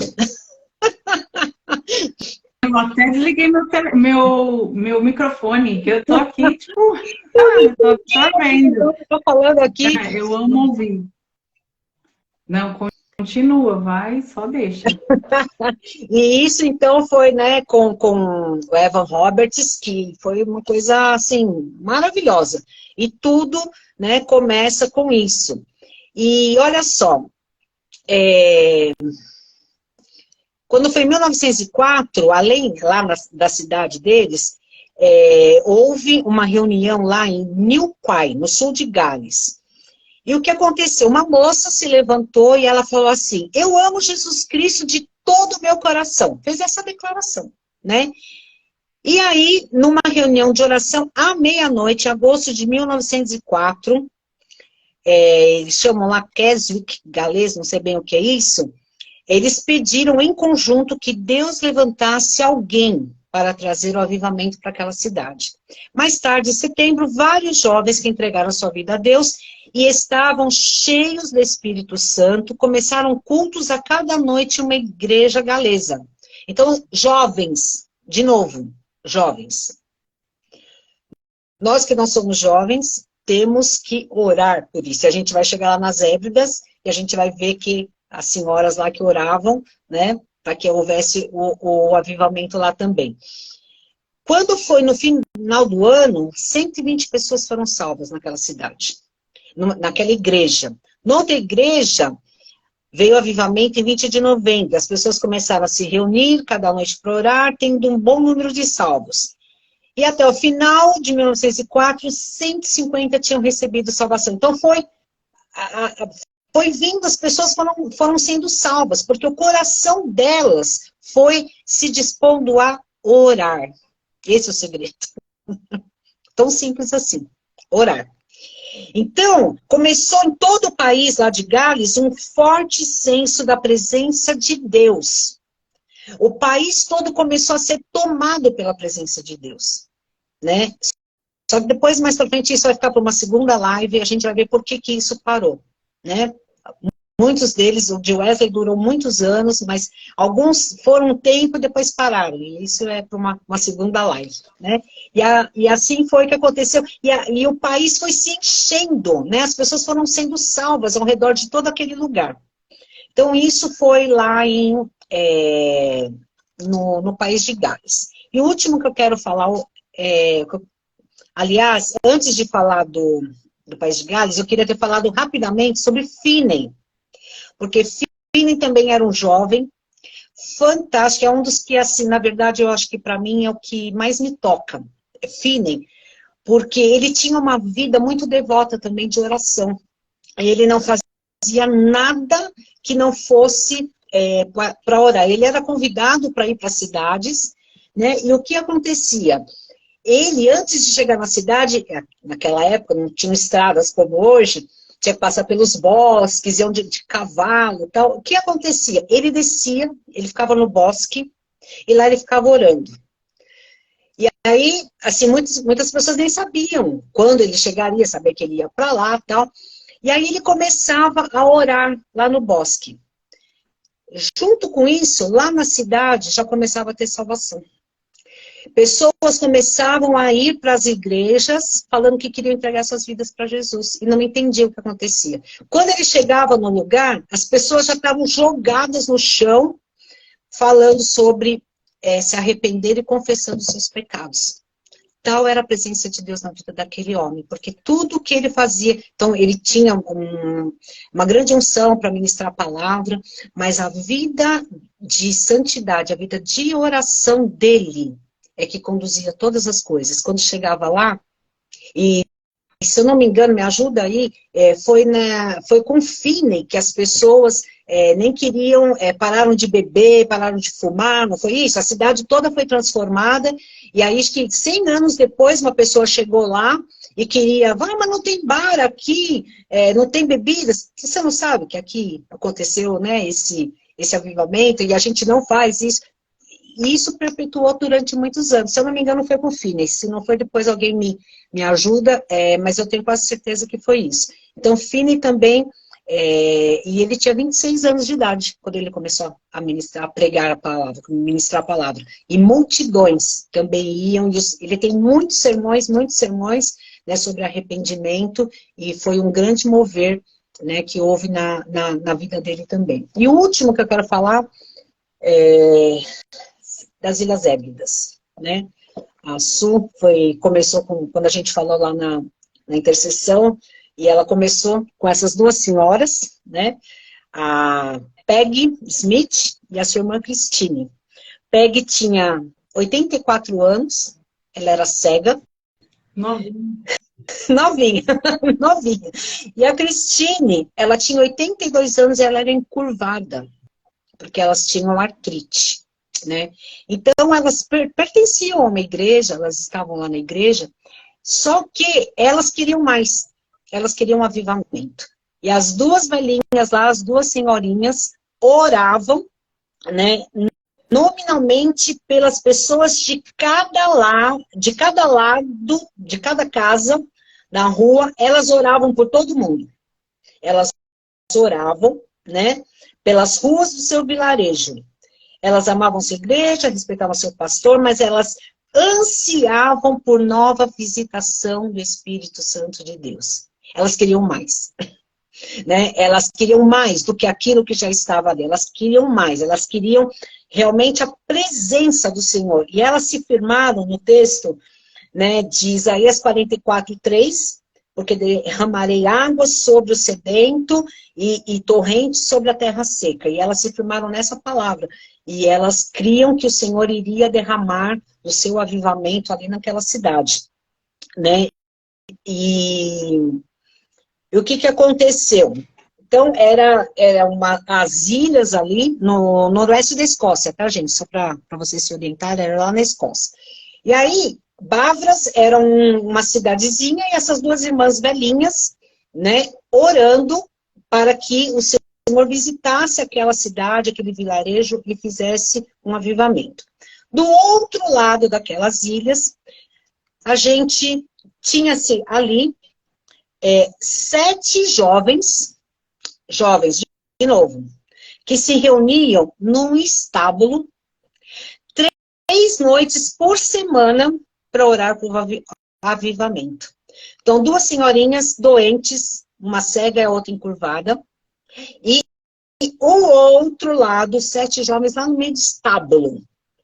Eu até desliguei meu microfone, que eu tô aqui, tipo, tô vendo. Tô falando aqui. Eu amo ouvir. Não, continua, vai, só deixa. E isso, então, foi, né, com o Evan Roberts, que foi uma coisa, assim, maravilhosa. E tudo, né, começa com isso. E olha só, quando foi em 1904, além lá da cidade deles, houve uma reunião lá em Newquay, no sul de Gales. E o que aconteceu? Uma moça se levantou e ela falou assim, eu amo Jesus Cristo de todo o meu coração. Fez essa declaração, né? E aí, numa reunião de oração, à meia-noite, em agosto de 1904, eles chamam lá Keswick, galês, não sei bem o que é isso, eles pediram em conjunto que Deus levantasse alguém para trazer o avivamento para aquela cidade. Mais tarde, em setembro, vários jovens que entregaram sua vida a Deus e estavam cheios do Espírito Santo, começaram cultos a cada noite em uma igreja galesa. Então, jovens, de novo, jovens. Nós que não somos jovens, temos que orar por isso. A gente vai chegar lá nas Hébridas e a gente vai ver que as senhoras lá que oravam, né, para que houvesse o avivamento lá também. Quando foi no final do ano, 120 pessoas foram salvas naquela cidade, naquela igreja. Noutra igreja, veio o avivamento em 20 de novembro. As pessoas começaram a se reunir, cada noite para orar, tendo um bom número de salvos. E até o final de 1904, 150 tinham recebido salvação. Então foi vindo, as pessoas foram sendo salvas, porque o coração delas foi se dispondo a orar. Esse é o segredo. Tão simples assim, orar. Então, começou em todo o país lá de Gales um forte senso da presença de Deus. O país todo começou a ser tomado pela presença de Deus, né? Só que depois, mais pra frente, isso vai ficar para uma segunda live e a gente vai ver por que isso parou, né? Muitos deles, o de Wesley durou muitos anos, mas alguns foram um tempo e depois pararam. E isso é para uma segunda live, né? E assim foi que aconteceu. E o país foi se enchendo, né? As pessoas foram sendo salvas ao redor de todo aquele lugar. Então, isso foi lá no país de Gales. E o último que eu quero falar, aliás, antes de falar do país de Gales, eu queria ter falado rapidamente sobre Finney. Porque Finney também era um jovem fantástico, é um dos que, assim, na verdade, eu acho que para mim é o que mais me toca, Finney, porque ele tinha uma vida muito devota também de oração. Ele não fazia nada que não fosse para orar. Ele era convidado para ir para cidades, né? E o que acontecia? Ele, antes de chegar na cidade, naquela época não tinham estradas como hoje, tinha que passar pelos bosques, iam de cavalo e tal. O que acontecia? Ele descia, ele ficava no bosque, e lá ele ficava orando. E aí, assim, muitas pessoas nem sabiam quando ele chegaria, saber que ele ia para lá e tal. E aí ele começava a orar lá no bosque. Junto com isso, lá na cidade, já começava a ter salvação. Pessoas começavam a ir para as igrejas falando que queriam entregar suas vidas para Jesus e não entendiam o que acontecia. Quando ele chegava no lugar, as pessoas já estavam jogadas no chão falando sobre se arrepender e confessando seus pecados. Tal era a presença de Deus na vida daquele homem, porque tudo que ele fazia, então ele tinha uma grande unção para ministrar a palavra, mas a vida de santidade, a vida de oração dele, é que conduzia todas as coisas. Quando chegava lá, e se eu não me engano, me ajuda aí, foi com Finney que as pessoas nem queriam, pararam de beber, pararam de fumar, não foi isso? A cidade toda foi transformada, e aí acho que 100 anos depois uma pessoa chegou lá e queria, mas não tem bar aqui, não tem bebidas. Você não sabe que aqui aconteceu, né, esse avivamento, e a gente não faz isso. E isso perpetuou durante muitos anos. Se eu não me engano, foi com o Finney. Se não foi, depois alguém me ajuda, mas eu tenho quase certeza que foi isso. Então, Finney também, e ele tinha 26 anos de idade, quando ele começou a ministrar, a pregar a palavra, ministrar a palavra. E multidões também iam, ele tem muitos sermões, né, sobre arrependimento, e foi um grande mover, né, que houve na vida dele também. E o último que eu quero falar das Ilhas Hébridas, né? A Su começou quando a gente falou lá na intercessão, e ela começou com essas duas senhoras, né? A Peggy Smith e a sua irmã Christine. Peggy tinha 84 anos, ela era cega. Novinha. E a Christine, ela tinha 82 anos e ela era encurvada, porque elas tinham artrite, né? Então, elas pertenciam a uma igreja, elas estavam lá na igreja, só que elas queriam mais, elas queriam um avivamento. E as duas velhinhas lá, as duas senhorinhas, oravam, né, nominalmente pelas pessoas de cada lado, de cada casa, na rua, elas oravam por todo mundo. Elas oravam, né, pelas ruas do seu vilarejo. Elas amavam sua igreja, respeitavam seu pastor, mas elas ansiavam por nova visitação do Espírito Santo de Deus. Elas queriam mais. né? Elas queriam mais do que aquilo que já estava ali. Elas queriam mais, elas queriam realmente a presença do Senhor. E elas se firmaram no texto, né, de Isaías 44:3, porque derramarei águas sobre o sedento e torrentes sobre a terra seca. E elas se firmaram nessa palavra. E elas criam que o Senhor iria derramar o seu avivamento ali naquela cidade, né? E o que aconteceu? Então, era as ilhas ali no noroeste da Escócia, tá, gente? Só para vocês se orientarem, era lá na Escócia. E aí, Bavras era uma cidadezinha e essas duas irmãs velhinhas, né, orando para que o Senhor visitasse aquela cidade, aquele vilarejo e fizesse um avivamento. Do outro lado daquelas ilhas, a gente tinha-se ali 7 jovens, de novo, que se reuniam num estábulo 3 noites por semana para orar por avivamento. Então, 2 senhorinhas doentes, uma cega e a outra encurvada, e o outro lado, 7 jovens lá no meio do estábulo,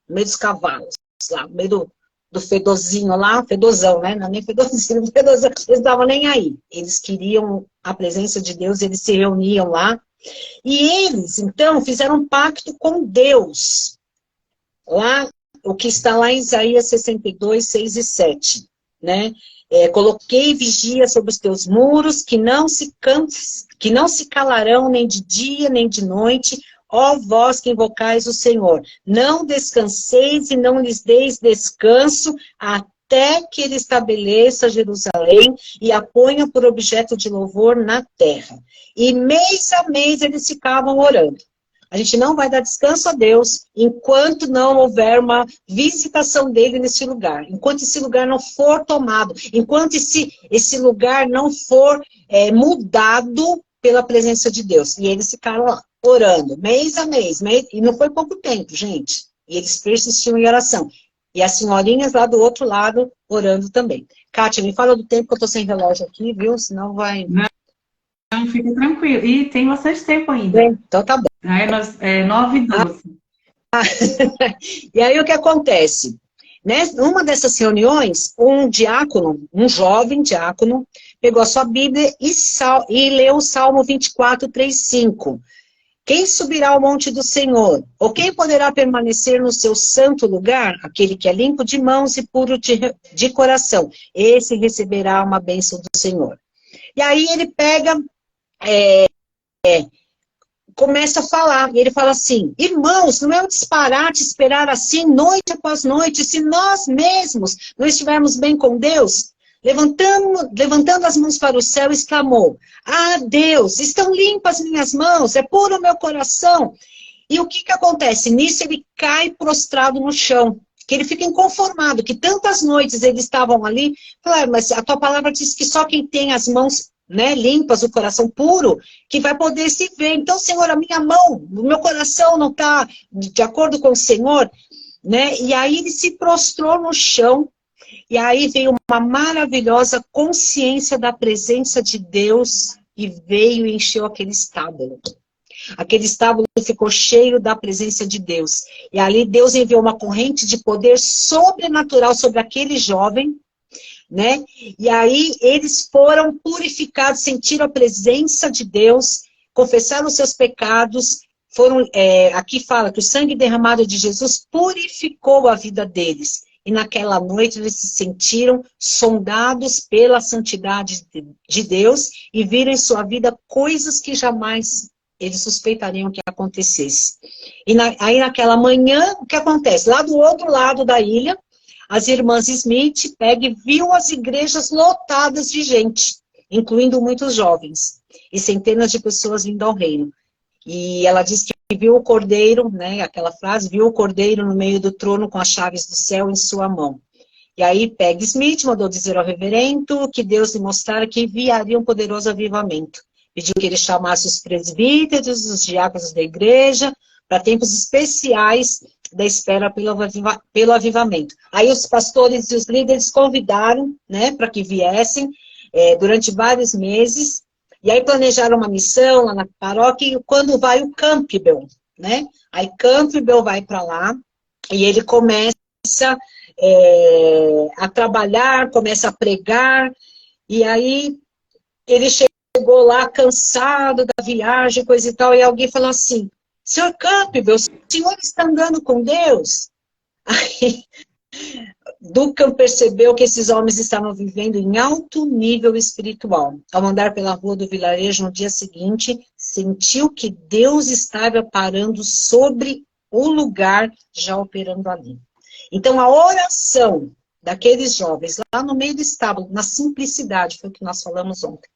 no meio dos cavalos, lá no meio do fedozinho lá, fedozão, né? Não é nem fedozinho, fedozão. Eles não estavam nem aí. Eles queriam a presença de Deus, eles se reuniam lá. E eles, então, fizeram um pacto com Deus. Lá, o que está lá em Isaías 62:6 e 7, né? Coloquei vigia sobre os teus muros, que não se calarão nem de dia nem de noite, ó vós que invocais o Senhor. Não descanseis e não lhes deis descanso, até que ele estabeleça Jerusalém e a ponha por objeto de louvor na terra. E mês a mês eles ficavam orando. A gente não vai dar descanso a Deus enquanto não houver uma visitação dele nesse lugar. Enquanto esse lugar não for tomado. Enquanto esse lugar não for mudado pela presença de Deus. E eles ficaram lá, orando, mês a mês. E não foi pouco tempo, gente. E eles persistiam em oração. E as senhorinhas lá do outro lado, orando também. Kátia, me fala do tempo que eu tô sem relógio aqui, viu? Senão vai... Não, fica tranquilo. E tem bastante tempo ainda. Então tá bom. É 9h12. E aí o que acontece? Numa dessas reuniões, um diácono, um jovem diácono, pegou a sua Bíblia e leu o Salmo 24:3-5. Quem subirá ao monte do Senhor? Ou quem poderá permanecer no seu santo lugar? Aquele que é limpo de mãos e puro de coração. Esse receberá uma bênção do Senhor. E aí ele pega... começa a falar, e ele fala assim: irmãos, não é um disparate esperar assim noite após noite, se nós mesmos não estivermos bem com Deus? Levantando as mãos para o céu, exclamou: ah, Deus, estão limpas minhas mãos, é puro o meu coração. E o que acontece? Nisso ele cai prostrado no chão, que ele fica inconformado, que tantas noites eles estavam ali, fala, mas a tua palavra diz que só quem tem as mãos, né, limpas, o coração puro, que vai poder se ver. Então, Senhor, a minha mão, o meu coração não está de acordo com o Senhor, né? E aí ele se prostrou no chão, e aí veio uma maravilhosa consciência da presença de Deus, e veio e encheu aquele estábulo. Aquele estábulo ficou cheio da presença de Deus. E ali Deus enviou uma corrente de poder sobrenatural sobre aquele jovem, né? E aí eles foram purificados, sentiram a presença de Deus, confessaram os seus pecados, aqui fala que o sangue derramado de Jesus purificou a vida deles. E naquela noite eles se sentiram sondados pela santidade de Deus e viram em sua vida coisas que jamais eles suspeitariam que acontecesse. E aí naquela manhã, o que acontece? Lá do outro lado da ilha, as irmãs Smith viu as igrejas lotadas de gente, incluindo muitos jovens, e centenas de pessoas vindo ao reino. E ela diz que viu o cordeiro, né, aquela frase, viu o cordeiro no meio do trono com as chaves do céu em sua mão. E aí Peggy Smith mandou dizer ao reverendo que Deus lhe mostrara que enviaria um poderoso avivamento. Pediu que ele chamasse os presbíteros, os diáconos da igreja, para tempos especiais da espera pelo avivamento. Aí os pastores e os líderes convidaram, né, para que viessem durante vários meses, E aí planejaram uma missão lá na paróquia, e quando vai o Campbell, né? Aí Campbell vai para lá, e ele começa a trabalhar, começa a pregar, e aí ele chegou lá cansado da viagem, coisa e tal, e alguém falou assim, senhor Campbell, o senhor está andando com Deus? Aí Duncan percebeu que esses homens estavam vivendo em alto nível espiritual. Ao andar pela rua do vilarejo no dia seguinte, sentiu que Deus estava parando sobre o lugar, já operando ali. Então, a oração daqueles jovens, lá no meio do estábulo, na simplicidade, foi o que nós falamos ontem,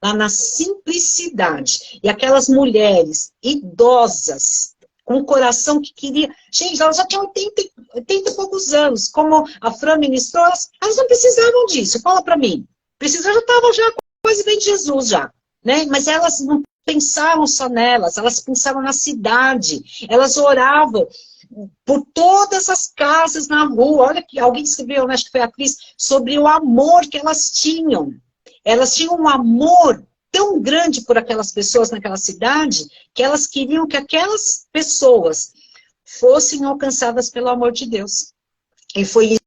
lá na simplicidade, e aquelas mulheres idosas, com um coração que queria... Gente, elas já tinham 80 e poucos anos, como a Fran ministrou, elas não precisavam disso, fala para mim. Já estavam já quase bem de Jesus já, né? Mas elas não pensavam só nelas, elas pensavam na cidade, elas oravam por todas as casas na rua. Olha que alguém escreveu, acho que foi a Cris, sobre o amor que elas tinham. Elas tinham um amor tão grande por aquelas pessoas naquela cidade, que elas queriam que aquelas pessoas fossem alcançadas pelo amor de Deus. E foi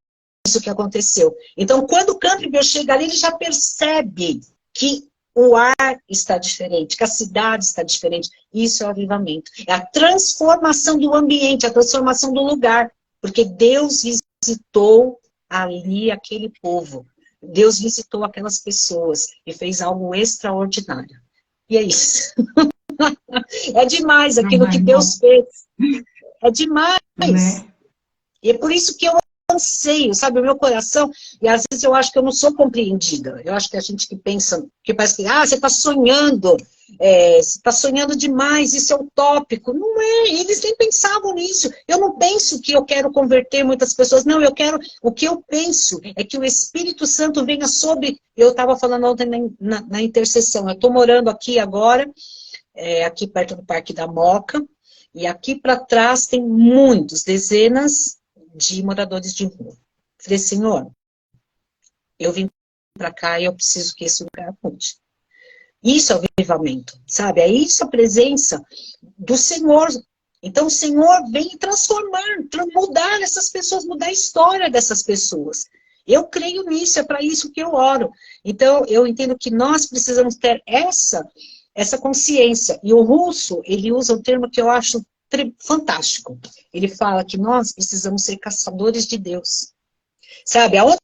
isso que aconteceu. Então, quando o Campbell chega ali, ele já percebe que o ar está diferente, que a cidade está diferente. Isso é o avivamento. É a transformação do ambiente, a transformação do lugar. Porque Deus visitou ali aquele povo. Deus visitou aquelas pessoas e fez algo extraordinário. E é isso. É demais aquilo que Deus fez. É demais. Né? E é por isso que eu anseio, sabe, o meu coração, e às vezes eu acho que eu não sou compreendida. Eu acho que a gente que pensa, que parece que, você está sonhando, você está sonhando demais, isso é utópico. Não é, eles nem pensavam nisso. Eu não penso que eu quero converter muitas pessoas, não, o que eu penso é que o Espírito Santo venha sobre, eu estava falando ontem na intercessão, eu estou morando aqui agora, aqui perto do Parque da Moca, e aqui para trás tem dezenas de moradores de rua. Falei, Senhor, eu vim para cá e eu preciso que esse lugar mude. Isso é o avivamento, sabe? É isso a presença do Senhor. Então o Senhor vem transformar, mudar essas pessoas, mudar a história dessas pessoas. Eu creio nisso, é para isso que eu oro. Então eu entendo que nós precisamos ter essa consciência. E o Russo, ele usa um termo que eu acho fantástico. Ele fala que nós precisamos ser caçadores de Deus. Sabe? Aonde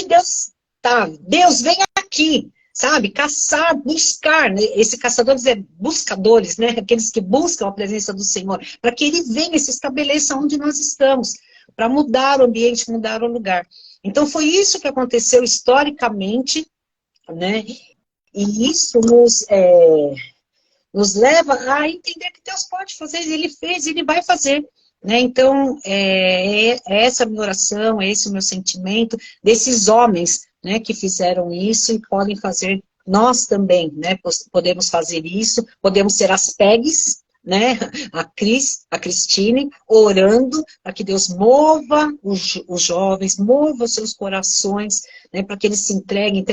Deus está? Deus vem aqui. Sabe? Caçar, buscar. Né? Esses caçadores é buscadores, né? Aqueles que buscam a presença do Senhor. Para que Ele venha e se estabeleça onde nós estamos. Para mudar o ambiente, mudar o lugar. Então foi isso que aconteceu historicamente, né? E isso nos leva a entender que Deus pode fazer, Ele fez, Ele vai fazer. Né? Então, essa a minha oração, esse o meu sentimento desses homens, né, que fizeram isso e podem fazer, nós também, né, podemos fazer isso, podemos ser as PEGs, né, a Cristine, orando para que Deus mova os jovens, mova os seus corações, né, para que eles se entreguem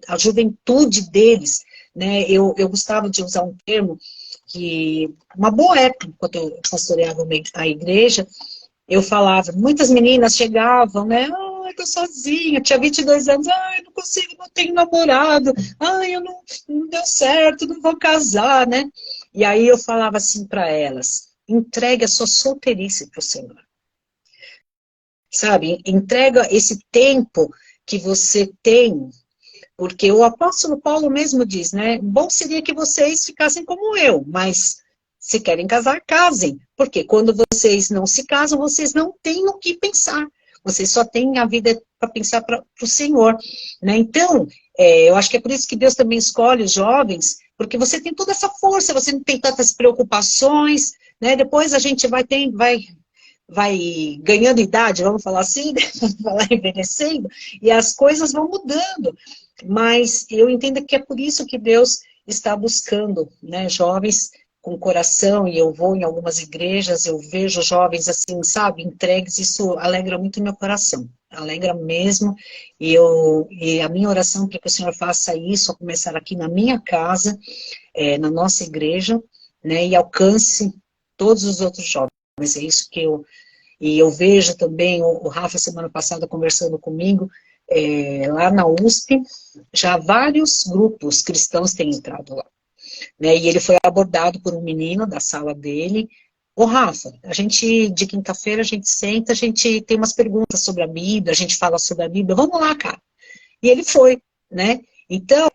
a juventude deles. Né? Eu gostava de usar um termo que, uma boa época, quando eu pastoreava a igreja, eu falava, muitas meninas chegavam, né? Eu tô sozinha, tinha 22 anos, eu não consigo, não tenho namorado, eu não deu certo, não vou casar, né? E aí eu falava assim para elas, entregue a sua solteirice para o Senhor. Sabe? Entrega esse tempo que você tem. Porque o apóstolo Paulo mesmo diz, né? Bom seria que vocês ficassem como eu, mas se querem casar, casem. Porque quando vocês não se casam, vocês não têm o que pensar. Vocês só têm a vida para pensar para o Senhor. Né? Então, eu acho que é por isso que Deus também escolhe os jovens, porque você tem toda essa força, você não tem tantas preocupações, né? Depois a gente vai ganhando idade, vamos falar assim, né? Vamos falar envelhecendo, e as coisas vão mudando. Mas eu entendo que é por isso que Deus está buscando, né, jovens com coração, e eu vou em algumas igrejas, eu vejo jovens assim, sabe, entregues, isso alegra muito meu coração. alegra mesmo, e a minha oração para que o Senhor faça isso, a começar aqui na minha casa, na nossa igreja, né, e alcance todos os outros jovens. É isso que eu vejo também, o Rafa semana passada conversando comigo, lá na USP, já vários grupos cristãos têm entrado lá, né, e ele foi abordado por um menino da sala dele. Ô Rafa, de quinta-feira a gente senta, a gente tem umas perguntas sobre a Bíblia, a gente fala sobre a Bíblia, vamos lá, cara. E ele foi, né? Então,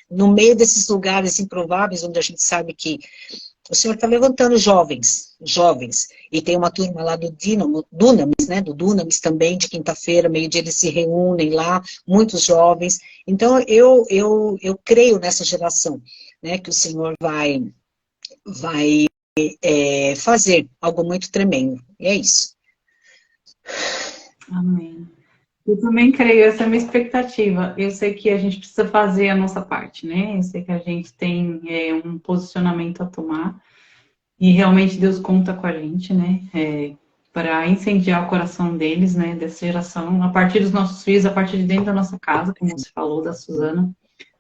no meio desses lugares improváveis, onde a gente sabe que o Senhor está levantando jovens, e tem uma turma lá do Dunamis, né? Do Dunamis também, de quinta-feira, meio-dia eles se reúnem lá, muitos jovens. Então, eu creio nessa geração, né? Que o Senhor vai fazer algo muito tremendo. E é isso. Amém. Eu também creio, essa é a minha expectativa. Eu sei que a gente precisa fazer a nossa parte, né? Eu sei que a gente tem um posicionamento a tomar e realmente Deus conta com a gente, né? Para incendiar o coração deles, né? Dessa geração, a partir dos nossos filhos, a partir de dentro da nossa casa, como você falou da Suzana.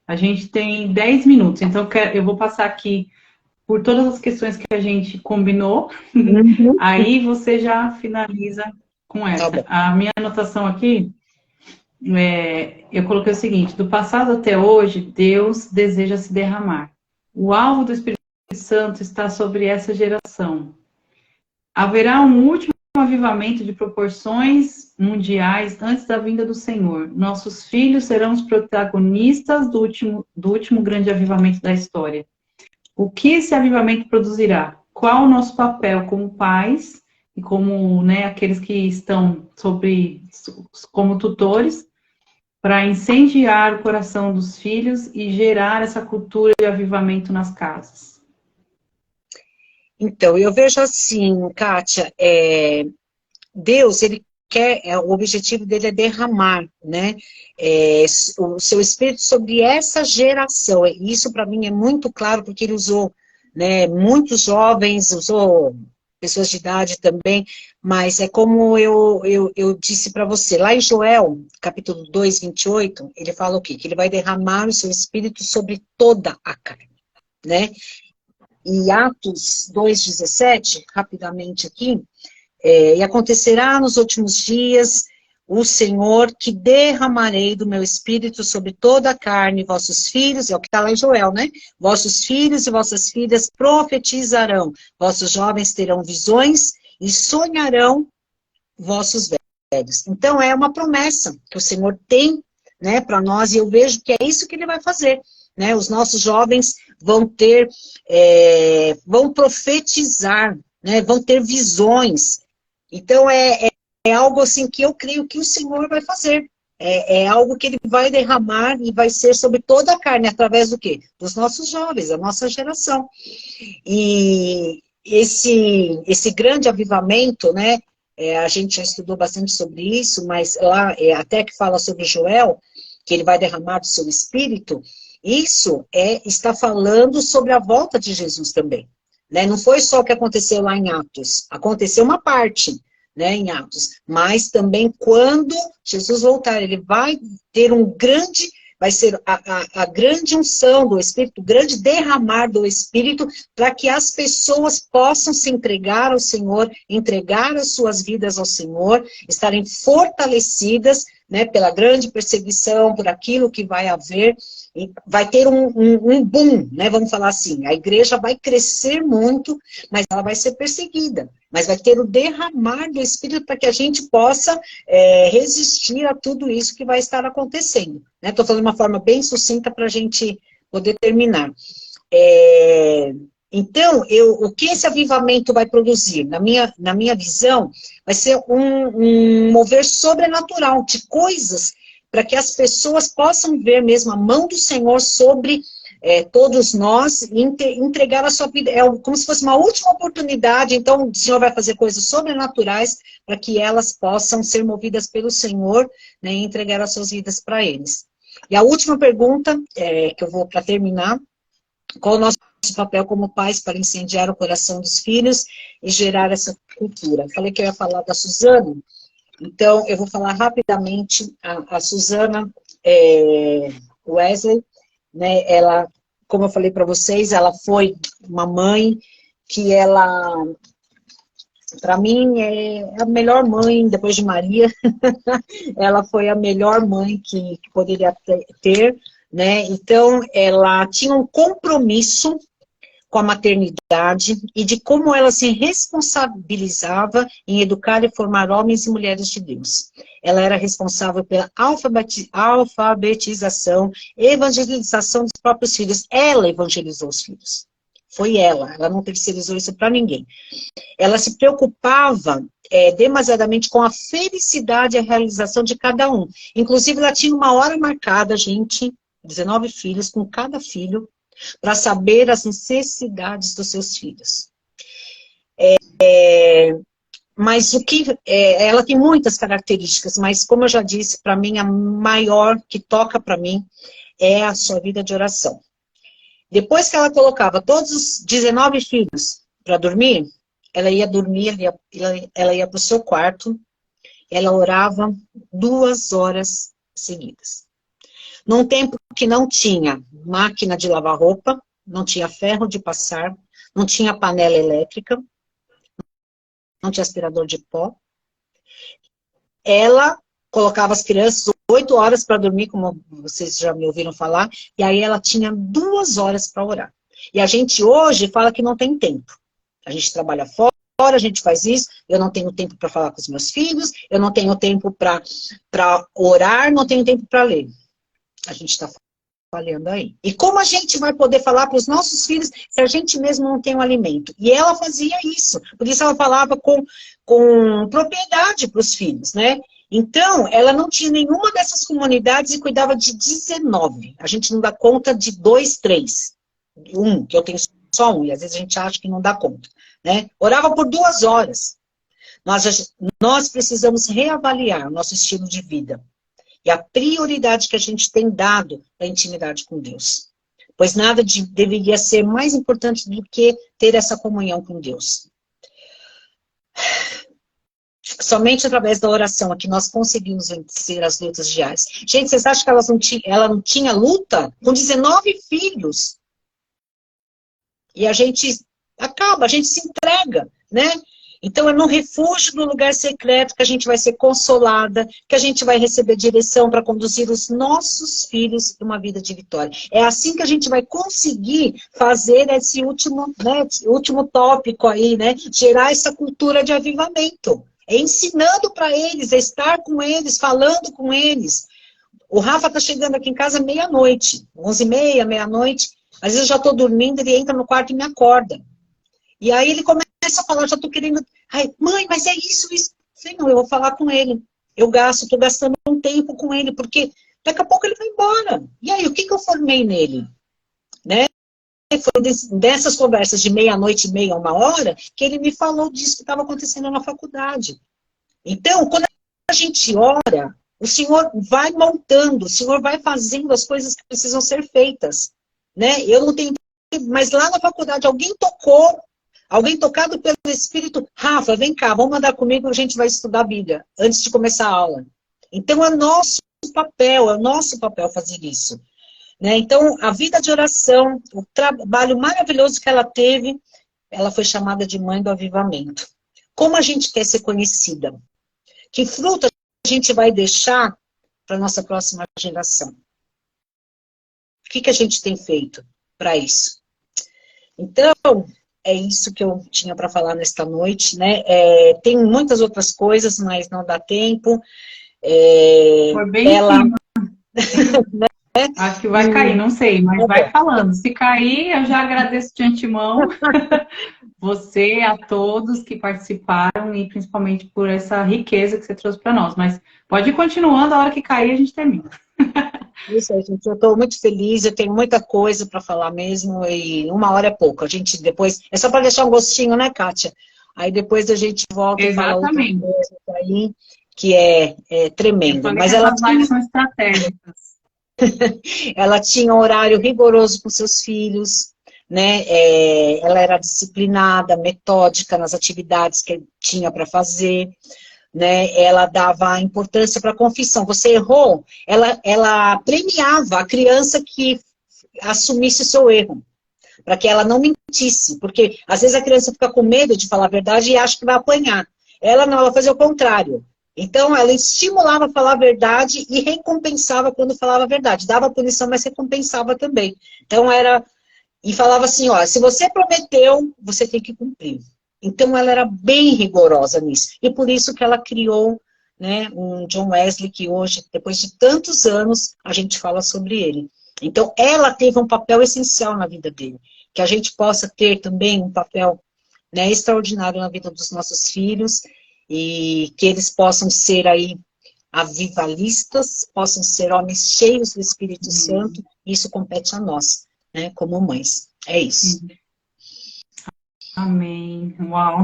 A gente tem 10 minutos, então eu vou passar aqui por todas as questões que a gente combinou, aí você já finaliza com essa. A minha anotação aqui, eu coloquei o seguinte: do passado até hoje, Deus deseja se derramar. O alvo do Espírito Santo está sobre essa geração. Haverá um último avivamento de proporções mundiais antes da vinda do Senhor. Nossos filhos serão os protagonistas do último grande avivamento da história. O que esse avivamento produzirá? Qual o nosso papel como pais e como, né, aqueles que estão como tutores para incendiar o coração dos filhos e gerar essa cultura de avivamento nas casas? Então, eu vejo assim, Kátia, Deus, ele quer, o objetivo dele é derramar, né, o seu Espírito sobre essa geração. Isso para mim é muito claro, porque ele usou, né, muitos jovens, usou pessoas de idade também, mas é como eu disse para você, lá em Joel, capítulo 2, 28, ele fala o quê? Que ele vai derramar o seu Espírito sobre toda a carne, né? E Atos 2,17, rapidamente aqui, e acontecerá nos últimos dias, o Senhor, que derramarei do meu Espírito sobre toda a carne, vossos filhos, é o que está lá em Joel, né? Vossos filhos e vossas filhas profetizarão, vossos jovens terão visões e sonharão vossos velhos. Então, é uma promessa que o Senhor tem, né, para nós, e eu vejo que é isso que ele vai fazer, né? Os nossos jovens vão vão profetizar, né? Vão ter visões. Então, é algo assim que eu creio que o Senhor vai fazer. É algo que ele vai derramar e vai ser sobre toda a carne, através do quê? Dos nossos jovens, a nossa geração. E esse grande avivamento, né? A gente já estudou bastante sobre isso, mas lá, até que fala sobre Joel, que ele vai derramar do seu Espírito, isso está falando sobre a volta de Jesus também. Né? Não foi só o que aconteceu lá em Atos, aconteceu uma parte, né, em Atos, mas também quando Jesus voltar, ele vai ter vai ser a grande unção do Espírito, o grande derramar do Espírito, para que as pessoas possam se entregar ao Senhor, entregar as suas vidas ao Senhor, estarem fortalecidas, né, pela grande perseguição, por aquilo que vai haver, e vai ter um boom, né, vamos falar assim, a igreja vai crescer muito, mas ela vai ser perseguida, mas vai ter o derramar do Espírito para que a gente possa resistir a tudo isso que vai estar acontecendo. Estou falando de uma forma bem sucinta para a gente poder terminar. Então, o que esse avivamento vai produzir? Na minha visão, vai ser um mover sobrenatural de coisas para que as pessoas possam ver mesmo a mão do Senhor sobre todos nós e entregar a sua vida. É como se fosse uma última oportunidade, então o Senhor vai fazer coisas sobrenaturais para que elas possam ser movidas pelo Senhor, né, e entregar as suas vidas para eles. E a última pergunta, que eu vou para terminar: qual o nosso papel como pais para incendiar o coração dos filhos e gerar essa cultura? Falei que eu ia falar da Suzana, Então, eu vou falar rapidamente, a Suzana Wesley, né, ela, como eu falei para vocês, ela foi uma mãe que ela, para mim, é a melhor mãe, depois de Maria, ela foi a melhor mãe que poderia ter, né, então ela tinha um compromisso com a maternidade e de como ela se responsabilizava em educar e formar homens e mulheres de Deus. Ela era responsável pela alfabetização, evangelização dos próprios filhos. Ela evangelizou os filhos. Foi ela não terceirizou isso para ninguém. Ela se preocupava demasiadamente com a felicidade e a realização de cada um. Inclusive, ela tinha uma hora marcada, gente, 19 filhos, com cada filho, para saber as necessidades dos seus filhos. Mas o que ela tem muitas características, mas como eu já disse, para mim a maior que toca para mim é a sua vida de oração. Depois que ela colocava todos os 19 filhos para dormir, ela ia dormir, ela ia para o seu quarto, ela orava 2 horas seguidas. Num tempo que não tinha máquina de lavar roupa, não tinha ferro de passar, não tinha panela elétrica, não tinha aspirador de pó. Ela colocava as crianças 8 horas para dormir, como vocês já me ouviram falar, e aí ela tinha 2 horas para orar. E a gente hoje fala que não tem tempo. A gente trabalha fora, a gente faz isso, eu não tenho tempo para falar com os meus filhos, eu não tenho tempo para orar, não tenho tempo para ler. A gente está falhando aí. E como a gente vai poder falar para os nossos filhos se a gente mesmo não tem um alimento? E ela fazia isso. Por isso ela falava com propriedade para os filhos, né? Então, ela não tinha nenhuma dessas comunidades e cuidava de 19. A gente não dá conta de 2, 3. Que eu tenho só um, e às vezes a gente acha que não dá conta, né? Orava por 2 horas. Nós precisamos reavaliar o nosso estilo de vida. E a prioridade que a gente tem dado à intimidade com Deus. Pois nada deveria ser mais importante do que ter essa comunhão com Deus. Somente através da oração é que nós conseguimos vencer as lutas diárias. Gente, vocês acham que ela não tinha luta? Com 19 filhos. E a gente se entrega, né? Então é no refúgio, no lugar secreto, que a gente vai ser consolada, que a gente vai receber direção para conduzir os nossos filhos em uma vida de vitória. É assim que a gente vai conseguir fazer esse último, né, último tópico aí, né? Gerar essa cultura de avivamento. É ensinando para eles, é estar com eles, falando com eles. O Rafa está chegando aqui em casa meia-noite, 11h30, meia-noite. Às vezes eu já estou dormindo, ele entra no quarto e me acorda. E aí ele começa a falar, já estou querendo... Ai, mãe, mas é isso. Falei, não, eu vou falar com ele. Estou gastando um tempo com ele, porque daqui a pouco ele vai embora. E aí, o que eu formei nele? Né? Foi dessas conversas de meia-noite e meia, 1h, que ele me falou disso que estava acontecendo na faculdade. Então, quando a gente ora, o Senhor vai montando, o Senhor vai fazendo as coisas que precisam ser feitas. Né? Eu não tenho... Mas lá na faculdade, alguém tocado pelo Espírito, Rafa, vem cá, vamos andar comigo, a gente vai estudar a Bíblia, antes de começar a aula. Então, é nosso papel fazer isso. Né? Então, a vida de oração, o trabalho maravilhoso que ela teve, ela foi chamada de mãe do avivamento. Como a gente quer ser conhecida? Que fruto a gente vai deixar para a nossa próxima geração? O que a gente tem feito para isso? Então, é isso que eu tinha para falar nesta noite, né? Tem muitas outras coisas, mas não dá tempo. Foi bem em cima. Acho que vai cair, não sei, mas vai falando. Se cair, eu já agradeço de antemão você, a todos que participaram e principalmente por essa riqueza que você trouxe para nós. Mas pode ir continuando, a hora que cair a gente termina. Isso aí, gente. Eu estou muito feliz, eu tenho muita coisa para falar mesmo, e 1h é pouco. A gente depois. É só para deixar um gostinho, né, Kátia? Aí depois a gente volta e fala outra coisa aí, que é tremendo. Mas ela lives são estratégicas. Ela tinha um horário rigoroso com seus filhos, né? Ela era disciplinada, metódica nas atividades que tinha para fazer. né? Ela dava importância para a confissão. Você errou, ela premiava a criança que assumisse o seu erro, para que ela não mentisse, porque às vezes a criança fica com medo de falar a verdade e acha que vai apanhar. Ela não, ela fazia o contrário. Então, ela estimulava a falar a verdade e recompensava quando falava a verdade. Dava punição, mas recompensava também. Então, e falava assim, ó, se você prometeu, você tem que cumprir. Então, ela era bem rigorosa nisso. E por isso que ela criou, né, um John Wesley, que hoje, depois de tantos anos, a gente fala sobre ele. Então, ela teve um papel essencial na vida dele. Que a gente possa ter também um papel, né, extraordinário na vida dos nossos filhos, e que eles possam ser aí avivalistas, possam ser homens cheios do Espírito Santo. Isso compete a nós, né, como mães. É isso. Amém. Uau.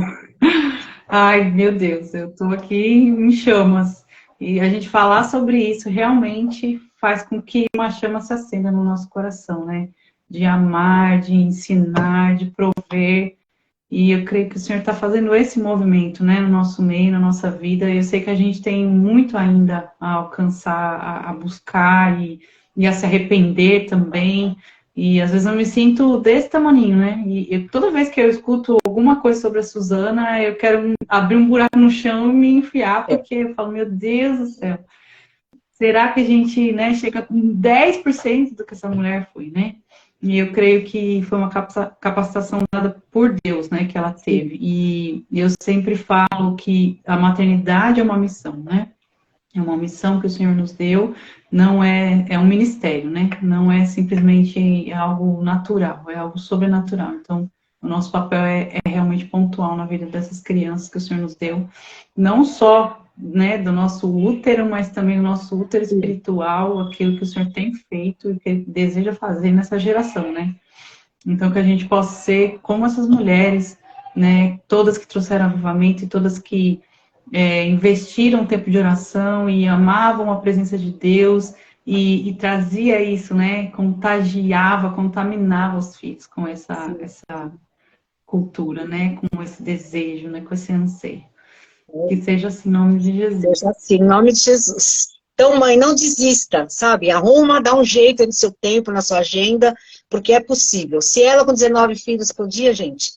Ai, meu Deus, eu tô aqui em chamas. E a gente falar sobre isso realmente faz com que uma chama se acenda no nosso coração, né? De amar, de ensinar, de prover. E eu creio que o Senhor está fazendo esse movimento, né? No nosso meio, na nossa vida. Eu sei que a gente tem muito ainda a alcançar, a buscar e a se arrepender também. E às vezes eu me sinto desse tamaninho, né? E toda vez que eu escuto alguma coisa sobre a Suzana, eu quero abrir um buraco no chão e me enfiar, porque eu falo, meu Deus do céu, será que a gente, né, chega com 10% do que essa mulher foi, né? E eu creio que foi uma capacitação dada por Deus, né, que ela teve. E eu sempre falo que a maternidade é uma missão, né? É uma missão que o Senhor nos deu, não é um ministério, né? Não é simplesmente algo natural, é algo sobrenatural. Então, o nosso papel é realmente pontual na vida dessas crianças que o Senhor nos deu, não só, né, do nosso útero, mas também o nosso útero espiritual, aquilo que o Senhor tem feito e que Ele deseja fazer nessa geração, né? Então, que a gente possa ser como essas mulheres, né? Todas que trouxeram avivamento e todas que investiram tempo de oração e amavam a presença de Deus e trazia isso, né? Contagiava, contaminava os filhos com essa cultura, né? Com esse desejo, né? Com esse anseio. Que seja assim, em nome de Jesus. Seja assim, em nome de Jesus. Então, mãe, não desista, sabe? Arruma, dá um jeito no seu tempo, na sua agenda, porque é possível. Se ela com 19 filhos podia, gente,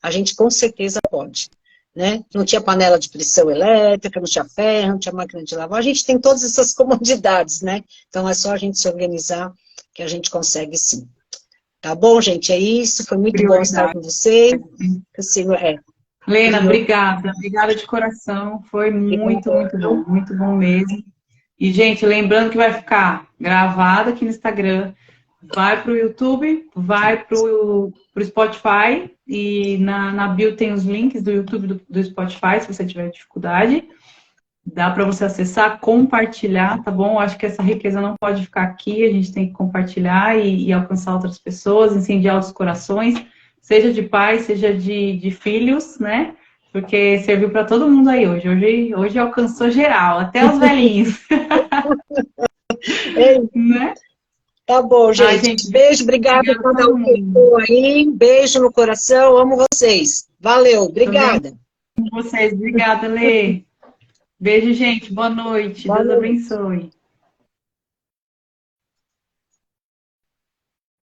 a gente com certeza pode. Né? Não tinha panela de pressão elétrica, não tinha ferro, não tinha máquina de lavar. A gente tem todas essas comodidades, né? Então é só a gente se organizar que a gente consegue sim. Tá bom, gente? É isso. Foi muito bom estar com vocês. Lena, obrigada. Obrigada de coração. Foi muito, muito bom mesmo. E, gente, lembrando que vai ficar gravado aqui no Instagram, vai para o YouTube, vai para o Spotify, e na bio tem os links do YouTube do Spotify, se você tiver dificuldade. Dá para você acessar, compartilhar, tá bom? Acho que essa riqueza não pode ficar aqui, a gente tem que compartilhar e alcançar outras pessoas, incendiar os corações, seja de pais, seja de filhos, né? Porque serviu para todo mundo aí hoje. Hoje alcançou geral, até os velhinhos. Né? Tá bom, gente. Ai, gente, beijo, obrigada por cada um que ficou aí. Beijo no coração, amo vocês. Valeu, obrigada. Amo vocês, obrigada, Lê. Beijo, gente. Boa noite. Deus abençoe.